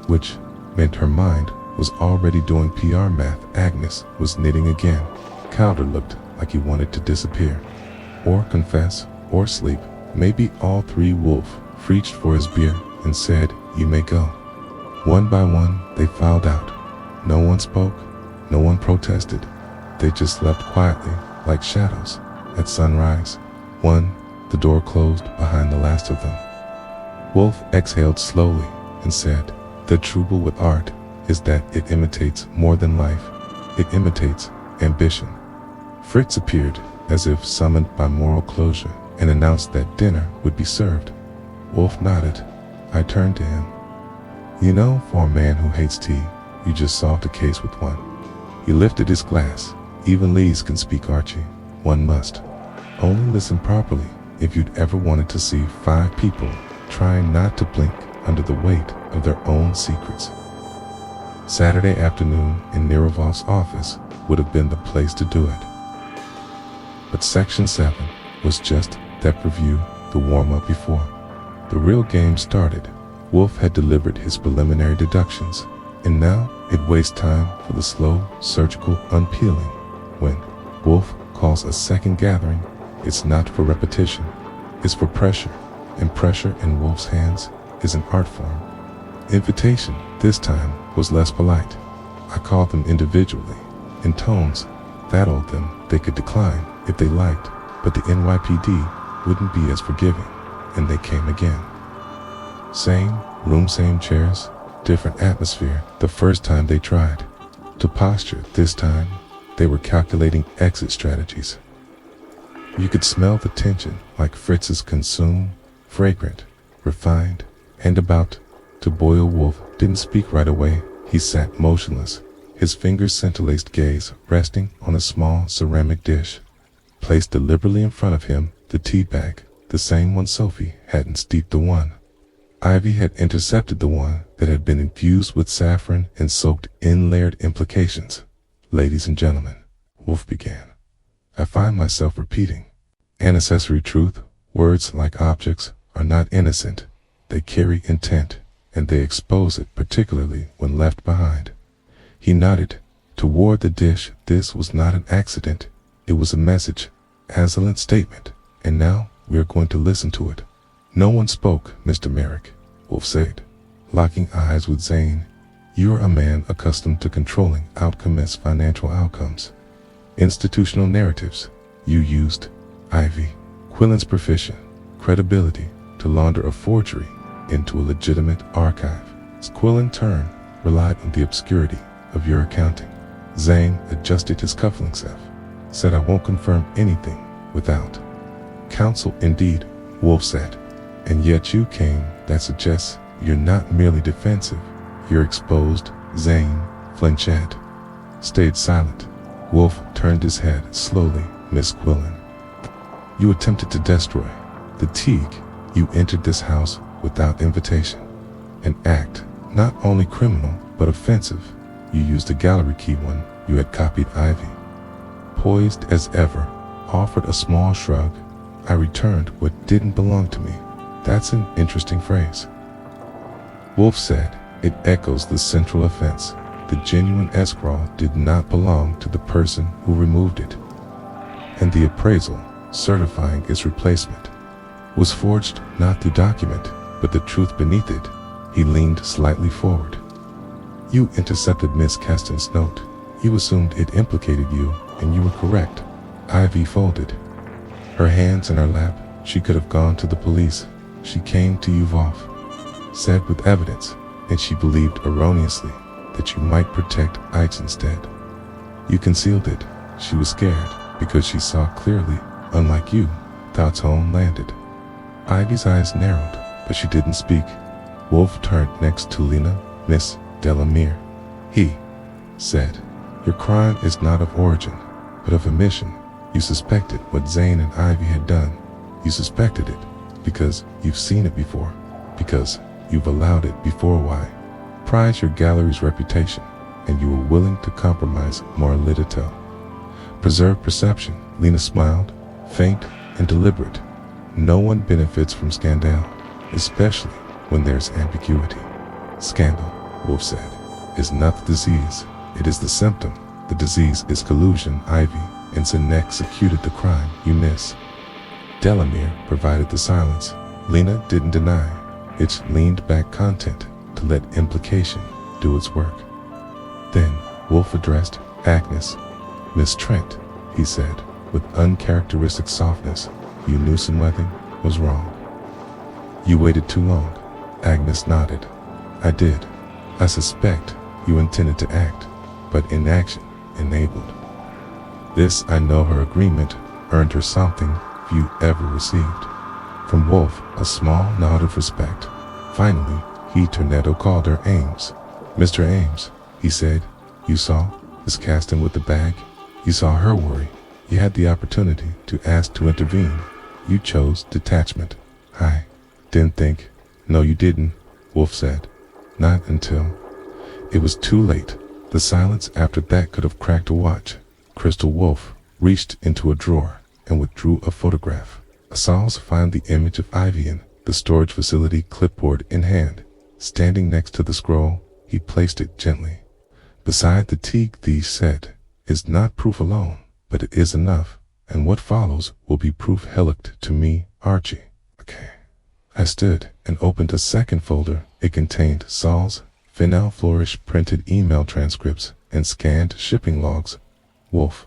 which meant her mind was already doing PR math. Agnes was knitting again. Calder looked like he wanted to disappear, or confess, or sleep. Maybe all three. Wolfe reached for his beer and said, "You may go." One by one, they filed out. No one spoke, no one protested. They just left quietly, like shadows. At sunrise, the door closed behind the last of them. Wolfe exhaled slowly and said, "The trouble with art is that it imitates more than life. It imitates ambition." Fritz appeared, as if summoned by moral closure, and announced that dinner would be served. Wolfe nodded. I turned to him. "You know, for a man who hates tea, you just solved a case with one." He lifted his glass. "Even ladies can speak, Archie. One must only listen properly. If you'd ever wanted to see 5 people trying not to blink under the weight of their own secrets, Saturday afternoon in Nero Wolfe's office would have been the place to do it." But Section 7 was just that review, the warm-up before the real game started. Wolfe had delivered his preliminary deductions, and now it wastes time for the slow, surgical unpeeling. When Wolfe calls a second gathering, it's not for repetition, it's for pressure, and pressure in Wolfe's hands is an art form. Invitation, this time, was less polite. I called them individually, in tones that told them they could decline if they liked, but the NYPD wouldn't be as forgiving, and they came again. Same room, same chairs, different atmosphere. The first time they tried to posture, this time they were calculating exit strategies. You could smell the tension, like Fritz's consume, fragrant, refined, and about to boil. Wolfe didn't speak right away. He sat motionless, his fingers scintillaced gaze resting on a small ceramic dish, placed deliberately in front of him. The tea bag, the same one Sophie hadn't steeped. The one Ivy had intercepted, the one that had been infused with saffron and soaked in layered implications. "Ladies and gentlemen," Wolfe began, "I find myself repeating an accessory truth. Words, like objects, are not innocent. They carry intent, and they expose it, particularly when left behind." He nodded toward the dish. This was not an accident. It was a message, excellent statement, and now we are going to listen to it. "No one spoke, Mr. Merrick," Wolfe said, locking eyes with Zane. "You are a man accustomed to controlling outcomes, financial outcomes, institutional narratives. You used Ivy Quillen's proficient credibility to launder a forgery into a legitimate archive. Quillen, turn, relied on the obscurity of your accounting." Zane adjusted his cufflinks, said, "I won't confirm anything without counsel." "Indeed," Wolfe said, "and yet you came. That suggests you're not merely defensive, you're exposed." Zane flinched, stayed silent. Wolfe turned his head slowly. "Miss Quillen, you attempted to destroy the teacup. You entered this house without invitation, an act not only criminal but offensive. You used a gallery key when you had copied Ivy." Poised as ever, offered a small shrug. "I returned what didn't belong to me." "That's an interesting phrase," Wolfe said. "It echoes the central offense. The genuine escrow did not belong to the person who removed it, and the appraisal certifying its replacement was forged not through document, but the truth beneath it." He leaned slightly forward. "You intercepted Miss Caston's note. You assumed it implicated you, and you were correct." Ivy folded her hands in her lap. "She could have gone to the police. She came to you, Wolfe, said with evidence, and she believed erroneously that you might protect Eitz instead." You concealed it. She was scared because she saw clearly, unlike you. Thou tone landed. Ivy's eyes narrowed, but she didn't speak. Wolfe turned next to Lena. Miss Delamere, he said, your crime is not of origin, but of omission. You suspected what Zane and Ivy had done. You suspected it because you've seen it before, because you've allowed it before. Why? Prize your gallery's reputation, and you were willing to compromise morality. Preserve perception. Lena smiled, faint and deliberate. No one benefits from scandal, especially when there's ambiguity. Scandal, Wolfe said, is not the disease, it is the symptom. The disease is collusion. Ivy and Zane executed the crime. You miss. Delamere provided the silence. Lena didn't deny. It leaned back content to let implication do its work. Then Wolfe addressed Agnes. Miss Trent, he said, with uncharacteristic softness, you knew something was wrong. You waited too long. Agnes nodded. I did. I suspect you intended to act, but inaction enabled. This, I know. Her agreement earned her something few ever received. From Wolfe, a small nod of respect. Finally, he called her Ames. Mr. Ames, he said, you saw this casting with the bag. You saw her worry. You had the opportunity to ask to intervene. You chose detachment. I didn't think. No, you didn't, Wolfe said. Not until it was too late. The silence after that could have cracked a watch. Crystal Wolfe reached into a drawer and withdrew a photograph. Assange found the image of Ivy in the storage facility, clipboard in hand. Standing next to the scroll, he placed it gently beside the teacup. These said, is not proof alone, but it is enough, and what follows will be proof. He looked to me, Archie. Okay. I stood and opened a second folder. It contained Saul's Final Flourish printed email transcripts and scanned shipping logs. Wolfe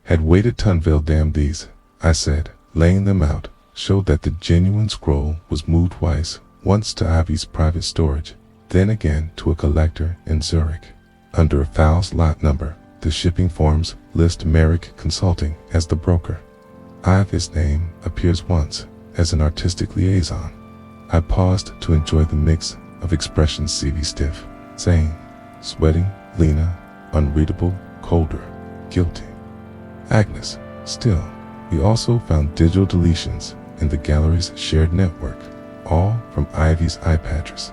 had waited to unveil. Damn, these, I said, laying them out, showed that the genuine scroll was moved twice, once to Ivy's private storage, then again to a collector in Zurich. Under a Fowles lot number, the shipping forms list Merrick Consulting as the broker. Ivy's name appears once as an artistic liaison. I paused to enjoy the mix of expressions. CV stiff, Zane, sweating, Lena, unreadable, colder, guilty. Agnes, still. We also found digital deletions in the gallery's shared network, all from Ivy's iPads.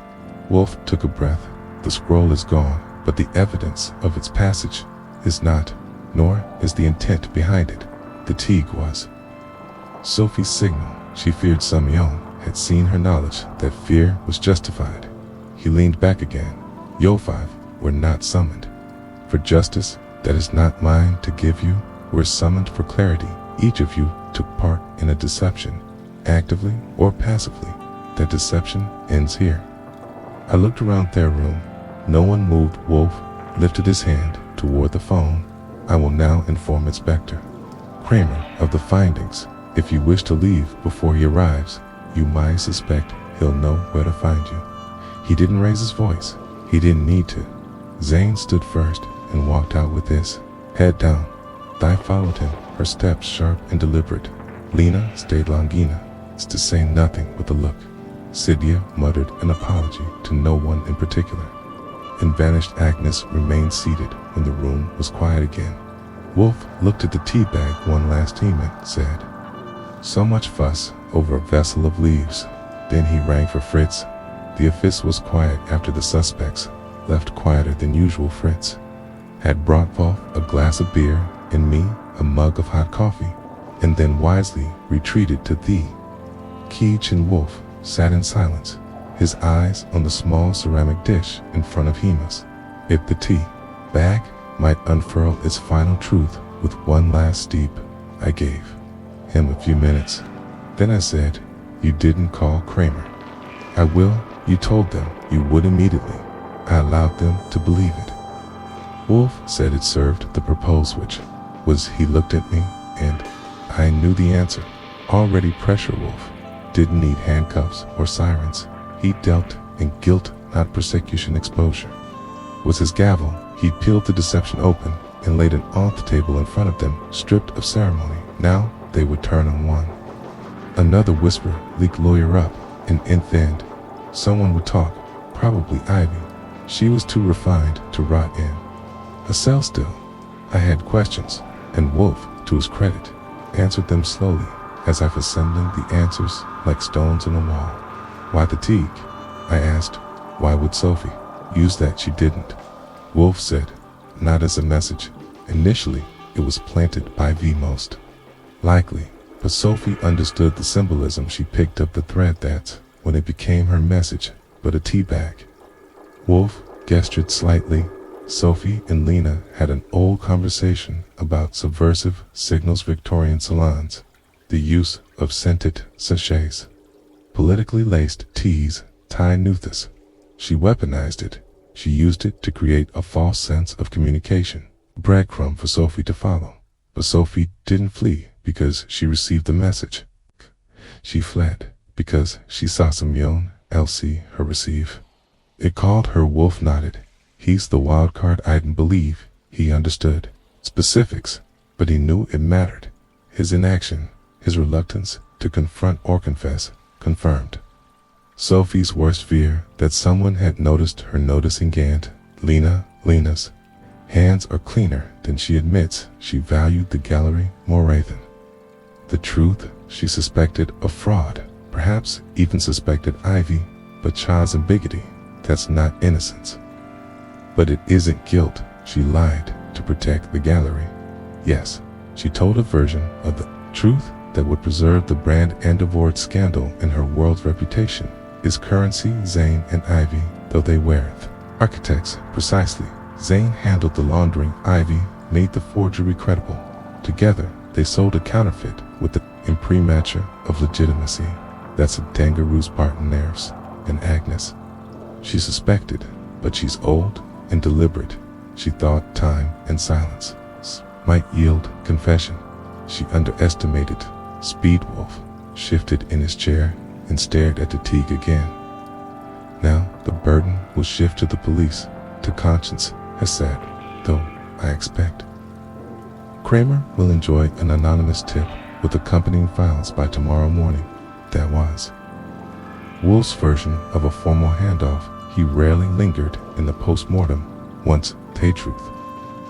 Wolfe took a breath. The scroll is gone, but the evidence of its passage is not, nor is the intent behind it. The teacup was Sophie's signal. She feared Samion had seen her knowledge that fear was justified. He leaned back again. Yo, 5 were not summoned for justice. That is not mine to give you. We're summoned for clarity. Each of you took part in a deception, actively or passively. That deception ends here. I looked around their room. No one moved. Wolfe lifted his hand toward the phone. I will now inform Inspector Kramer of the findings. If you wish to leave before he arrives, you might suspect he'll know where to find you. He didn't raise his voice. He didn't need to. Zane stood first and walked out with his head down. I followed him, her steps sharp and deliberate. Lena stayed Longina, to say nothing with a look. Cydia muttered an apology to no one in particular, and vanished. Agnes remained seated when the room was quiet again. Wolfe looked at the tea bag one last time and said, so much fuss over a vessel of leaves. Then he rang for Fritz. The office was quiet after the suspects left. Quieter than usual. Fritz had brought Wolfe a glass of beer and me a mug of hot coffee, and then wisely retreated to the kitchen. Wolfe sat in silence, his eyes on the small ceramic dish in front of Hemus. If the tea bag might unfurl its final truth with one last steep, I gave him a few minutes. Then I said, you didn't call Kramer. I will. You told them you would immediately. I allowed them to believe it. Wolfe said it served the purpose, which was he looked at me, and I knew the answer. Already pressure. Wolfe didn't need handcuffs or sirens. He dealt in guilt, not persecution. Exposure was his gavel. He peeled the deception open and laid it on the table in front of them, stripped of ceremony. Now they would turn on one. Another whisper leaked lawyer up, and in the end, someone would talk, probably Ivy. She was too refined to rot in a cell still. I had questions, and Wolfe, to his credit, answered them slowly, as if assembling the answers like stones in a wall. Why the teague? I asked. Why would Sophie use that? She didn't. Wolfe said, not as a message. Initially, it was planted by V most likely, but Sophie understood the symbolism. She picked up the thread that, when it became her message, but a tea bag. Wolfe gestured slightly. Sophie and Lena had an old conversation about subversive signals, Victorian salons, the use of scented sachets, politically laced teas. Ty knew this. She weaponized it. She used it to create a false sense of communication, a breadcrumb for Sophie to follow. But Sophie didn't flee because she received the message. She fled because she saw Simeon Elsie her receive. It called her. Wolfe nodded. He's the wild card. I didn't believe he understood specifics, but he knew it mattered. His inaction, his reluctance to confront or confess, confirmed Sophie's worst fear, that someone had noticed her noticing. And Lena's hands are cleaner than she admits. She valued the gallery more than the truth. She suspected a fraud, perhaps even suspected Ivy, but Chaz and bigoty, that's not innocence. But it isn't guilt. She lied to protect the gallery. Yes, she told a version of the truth that would preserve the brand and avoid scandal in her world's reputation. Is currency Zane and Ivy, though they were architects, precisely. Zane handled the laundering. Ivy made the forgery credible. Together, they sold a counterfeit with the imprimatur of legitimacy. That's a Dangaroo's part in nerves. And Agnes, she suspected, but she's old and deliberate. She thought time and silence might yield confession. She underestimated speed. Wolfe shifted in his chair and stared at the teague again. Now the burden will shift to the police, to conscience, has said, though I expect Kramer will enjoy an anonymous tip with accompanying files by tomorrow morning. That was Wolfe's version of a formal handoff. He rarely lingered in the post-mortem. Once the truth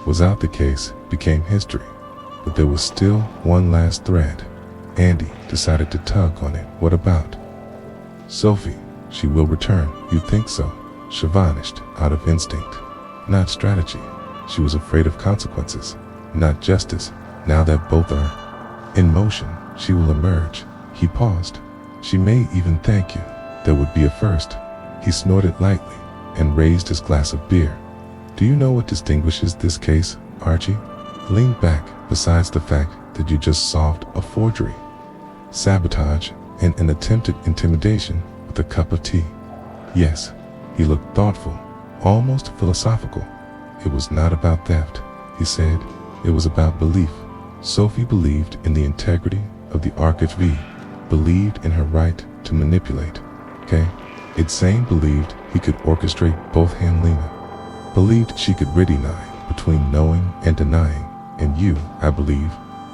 was out, the case became history. But there was still one last thread. Andy decided to tug on it. What about Sophie? She will return. You think so? She vanished out of instinct, not strategy. She was afraid of consequences, not justice. Now that both are in motion, she will emerge. He paused. She may even thank you. There would be a first. He snorted lightly and raised his glass of beer. Do you know what distinguishes this case, Archie? Leaned back. Besides the fact that you just solved a forgery, sabotage, and an attempted intimidation with a cup of tea. Yes, he looked thoughtful, almost philosophical. It was not about theft, he said. It was about belief. Sophie believed in the integrity of the Archived V, believed in her right to manipulate. Okay? Zane believed he could orchestrate both him. Lena believed she could rid between knowing and denying. And you, I believe,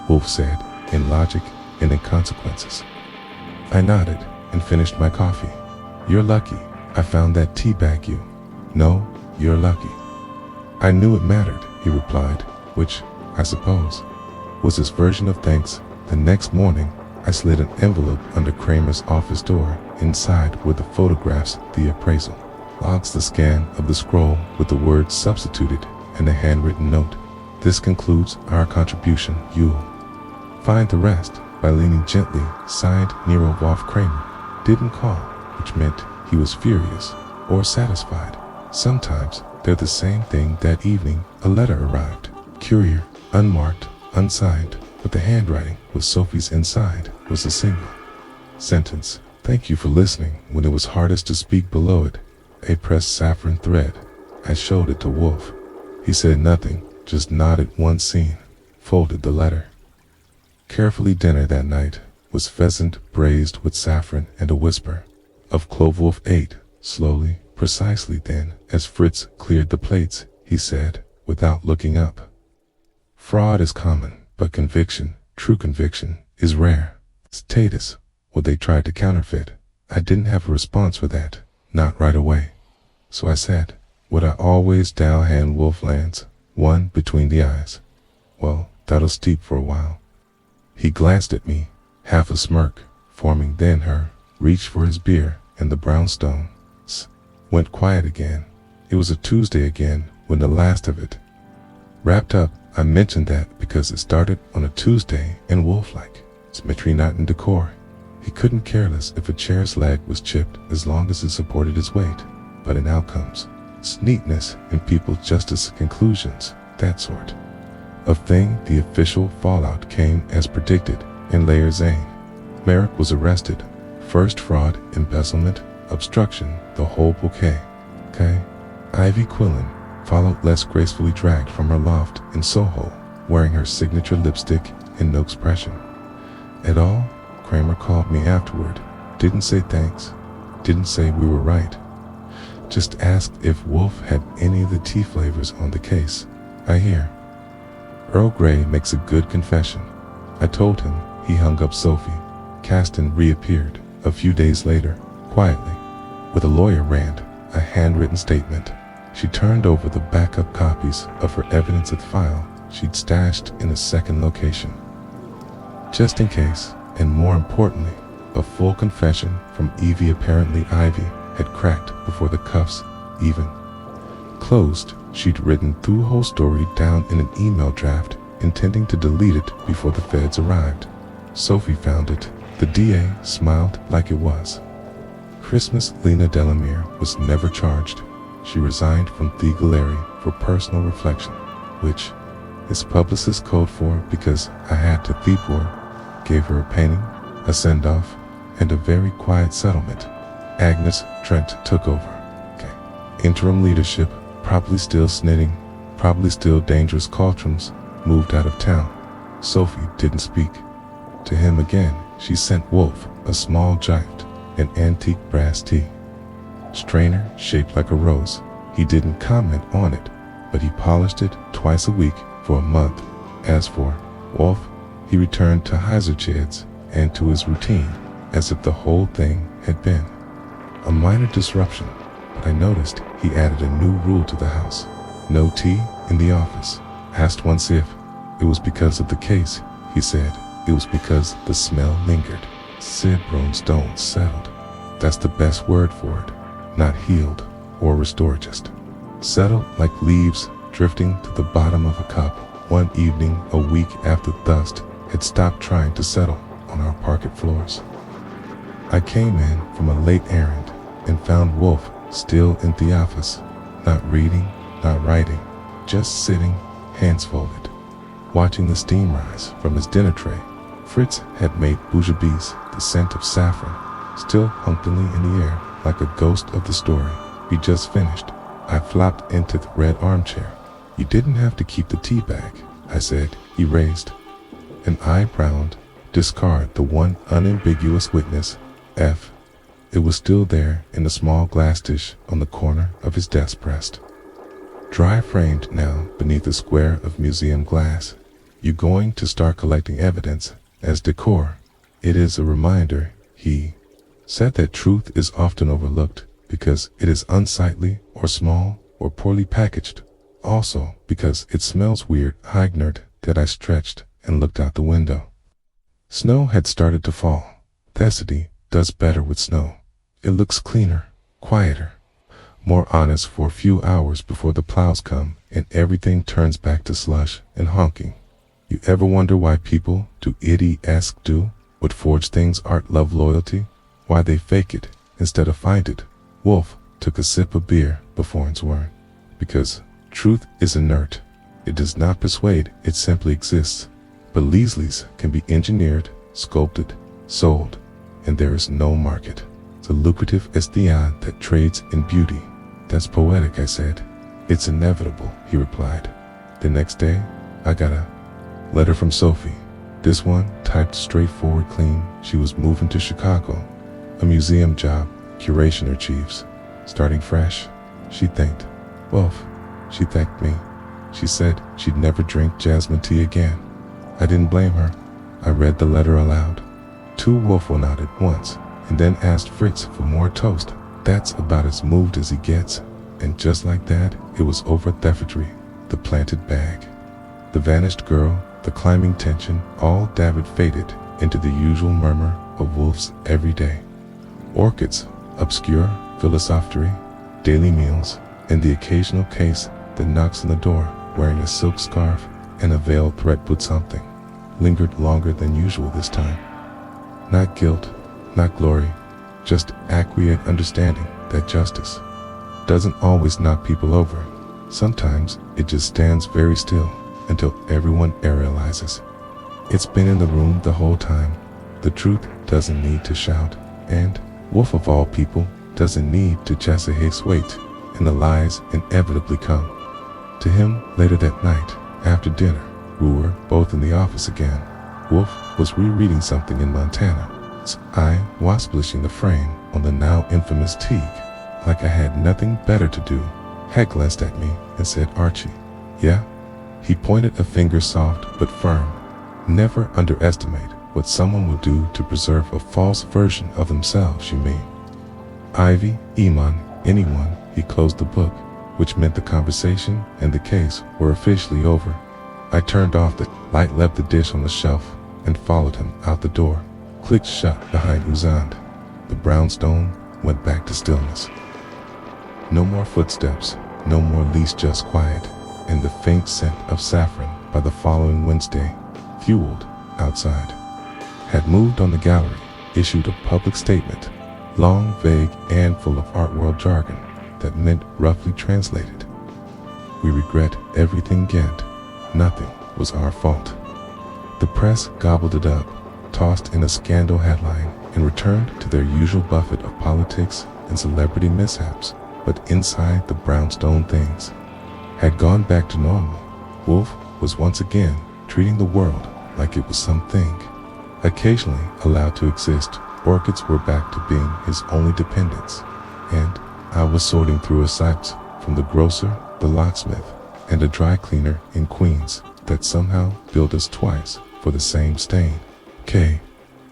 Wolfe said, in logic and in consequences. I nodded and finished my coffee. You're lucky I found that tea bag. You. No, you're lucky. I knew it mattered, he replied, which, I suppose, was his version of thanks. The next morning, I slid an envelope under Kramer's office door. Inside were the photographs, the appraisal logs, the scan of the scroll with the words substituted, and a handwritten note. This concludes our contribution. You'll find the rest by leaning gently. Signed, Nero Wolfe. Kramer didn't call, which meant he was furious or satisfied. Sometimes they're the same thing. That evening, a letter arrived. Courier, unmarked, unsigned, but the handwriting with Sophie's inside was a single sentence. Thank you for listening when it was hardest to speak. Below it, a pressed saffron thread. I showed it to Wolfe. He said nothing, just nodded. One scene, folded the letter carefully. Dinner that night was pheasant braised with saffron and a whisper of clove. Wolfe ate slowly, precisely. Then, as Fritz cleared the plates, he said, without looking up, Fraud is common, but conviction, true conviction, is rare. Status, what they tried to counterfeit. I didn't have a response for that, not right away. So I said, what I always hand Wolfe lands, one between the eyes. Well, that'll steep for a while. He glanced at me, half a smirk, forming then her, reached for his beer, and the brownstones went quiet again. It was a Tuesday again when the last of it wrapped up. I mentioned that because it started on a Tuesday and Wolfe-like, symmetry not in decor. He couldn't care less if a chair's leg was chipped as long as it supported his weight, but in outcomes, its neatness in people's justice conclusions, that sort of thing. The official fallout came as predicted in Layer Zane. Merrick was arrested. First fraud, embezzlement, obstruction, the whole bouquet. Ivy Quillen followed, less gracefully dragged from her loft in Soho, wearing her signature lipstick and no expression at all. Kramer called me afterward. Didn't say thanks. Didn't say we were right. Just asked if Wolfe had any of the tea flavors on the case. I hear Earl Grey makes a good confession. I told him. He hung up Sophie. Caston reappeared a few days later, quietly, with a lawyer rant, a handwritten statement. She turned over the backup copies of her evidence at the file she'd stashed in a second location, just in case, and more importantly, a full confession from Evie. Apparently Ivy had cracked before the cuffs even closed. She'd written the whole story down in an email draft, intending to delete it before the feds arrived. Sophie found it. The DA smiled like it was Christmas. Lena Delamere was never charged. She resigned from the Gallery for personal reflection, which is publicist code for because I had to Thebor, gave her a painting, a send-off, and a very quiet settlement. Agnes Trent took over. Interim leadership, probably still snitting, probably still dangerous cultrums, moved out of town. Sophie didn't speak to him again. She sent Wolfe a small giant, an antique brass tea strainer shaped like a rose. He didn't comment on it, but he polished it twice a week for a month. As for Wolfe, he returned to Heiserched's and to his routine, as if the whole thing had been a minor disruption. But I noticed he added a new rule to the house. No tea in the office. Asked once if it was because of the case. He said it was because the smell lingered. Sid Brownstone settled. That's the best word for it. Not healed or restored, just settled like leaves drifting to the bottom of a cup. One evening a week after dust had stopped trying to settle on our parquet floors, I came in from a late errand and found Wolfe still in the office, not reading, not writing, just sitting, hands folded, watching the steam rise from his dinner tray. Fritz had made bouillabaisse, the scent of saffron, still hunkily in the air like a ghost of the story we just finished. I flopped into the red armchair. You didn't have to keep the tea bag, I said. He raised an eyebrow. Discard the one unambiguous witness, F. It was still there in the small glass dish on the corner of his desk, pressed dry, framed now beneath a square of museum glass. You going to start collecting evidence as decor? It is a reminder, he said, that truth is often overlooked because it is unsightly or small or poorly packaged. Also because it smells weird. I ignored that. I stretched and looked out the window. Snow had started to fall. Thessaly does better with snow. It looks cleaner, quieter, more honest for a few hours before the plows come and everything turns back to slush and honking. You ever wonder why people do idiot-esque do what forged things, art, love, loyalty? Why they fake it instead of find it? Wolfe took a sip of beer before his word. Because truth is inert. It does not persuade, it simply exists. But Leasley's can be engineered, sculpted, sold, and there is no market. It's a lucrative as the eye that trades in beauty. That's poetic, I said. It's inevitable, he replied. The next day, I got a letter from Sophie. This one, typed straightforward, clean. She was moving to Chicago. A museum job, curation her chiefs. Starting fresh. She thanked Wolfe. She thanked me. She said she'd never drink jasmine tea again. I didn't blame her. I read the letter aloud. To Wolfe went out at once, and then asked Fritz for more toast. That's about as moved as he gets. And just like that, it was over Theffertry, the planted bag, the vanished girl, the climbing tension, all David faded into the usual murmur of Wolfe's everyday. Orchids, obscure philosophery, daily meals, and the occasional case that knocks on the door wearing a silk scarf and a veiled threat with something, lingered longer than usual this time. Not guilt, not glory, just acquiescent understanding that justice doesn't always knock people over. Sometimes it just stands very still until everyone aerializes. It's been in the room the whole time. The truth doesn't need to shout, and Wolfe of all people doesn't need to chase his weight, and the lies inevitably come. To him later that night, after dinner, we were both in the office again. Wolfe was rereading something in Montana. I was polishing the frame on the now infamous Teague, like I had nothing better to do. Had glanced at me and said, "Archie." "Yeah?" He pointed a finger soft but firm. "Never underestimate what someone will do to preserve a false version of themselves, you mean?" Ivy, Iman, anyone. He closed the book, which meant the conversation and the case were officially over. I turned off the light, left the dish on the shelf, and followed him out the door. Clicked shut behind Uzand. The brownstone went back to stillness. No more footsteps, no more lease, just quiet, and the faint scent of saffron by the following Wednesday, fueled outside. Had moved on the gallery, issued a public statement, long, vague, and full of art world jargon that meant, roughly translated, "We regret everything, Ghent. Nothing was our fault." The press gobbled it up, tossed in a scandal headline, and returned to their usual buffet of politics and celebrity mishaps. But inside the brownstone, things had gone back to normal. Wolfe was once again treating the world like it was something, occasionally allowed to exist. Orchids were back to being his only dependence, and I was sorting through his sites, from the grocer, the locksmith, and a dry cleaner in Queens that somehow billed us twice for the same stain.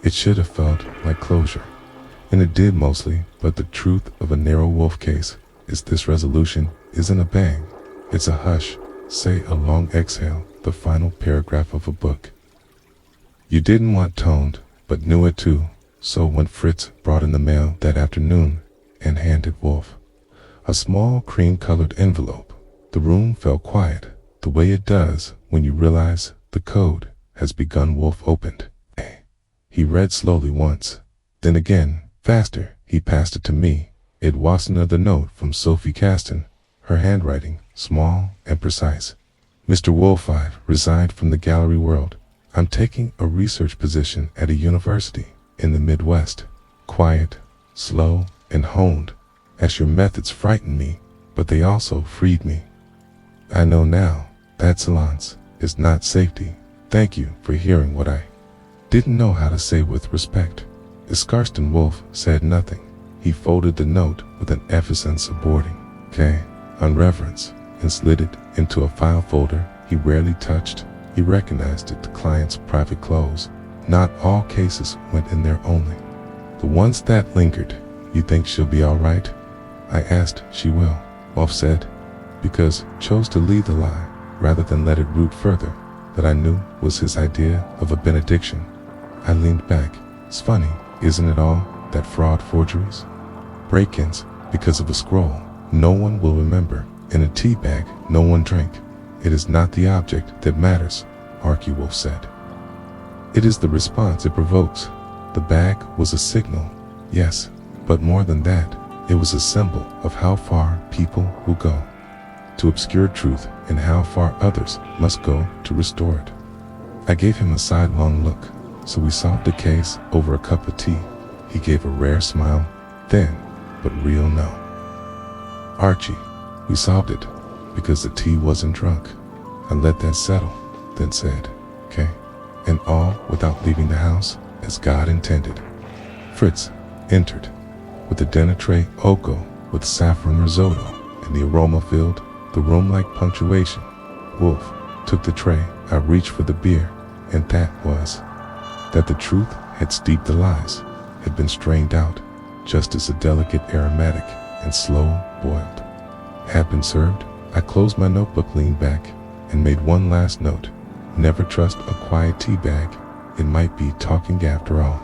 It should have felt like closure, and it did mostly, but the truth of a Nero Wolfe case is this: resolution isn't a bang, it's a hush, say a long exhale, the final paragraph of a book. You didn't want toned, but knew it too, so when Fritz brought in the mail that afternoon and handed Wolfe a small cream-colored envelope, the room fell quiet, the way it does when you realize the code has begun. Wolfe opened. He read slowly once, then again, faster. He passed it to me. It was another note from Sophie Caston, her handwriting small and precise. "Mr. Wolfe, I've resigned from the gallery world. I'm taking a research position at a university in the Midwest. Quiet, slow, and honed, as your methods frightened me, but they also freed me. I know now that excellence is not safety. Thank you for hearing what I didn't know how to say with respect." Scarston Wolfe said nothing. He folded the note with an emphasis of boarding, on reverence, and slid it into a file folder he rarely touched. He recognized it, the client's private clothes. Not all cases went in there, only the ones that lingered. "You think she'll be all right?" I asked. "She will," Wolfe said, because chose to lead the lie rather than let it root further, that I knew was his idea of a benediction. I leaned back. "It's funny, isn't it all, that fraud, forgeries, break-ins, because of a scroll no one will remember, in a tea bag no one drank. It is not the object that matters," Archie Wolfe said. "It is the response it provokes. The bag was a signal, yes, but more than that, it was a symbol of how far people will go to obscure truth and how far others must go to restore it." I gave him a sidelong look. "So we solved the case over a cup of tea." He gave a rare smile, thin but real. "No, Archie, we solved it because the tea wasn't drunk." I let that settle, then said, "Okay," and all without leaving the house, as God intended. Fritz entered with a dinner tray, oko with saffron risotto, and the aroma filled the room like punctuation. Wolfe took the tray. I reached for the beer, and that the truth had steeped the lies, had been strained out, just as a delicate aromatic and slow boiled had been served. I closed my notebook, leaned back, and made one last note. Never trust a quiet tea bag. It might be talking after all.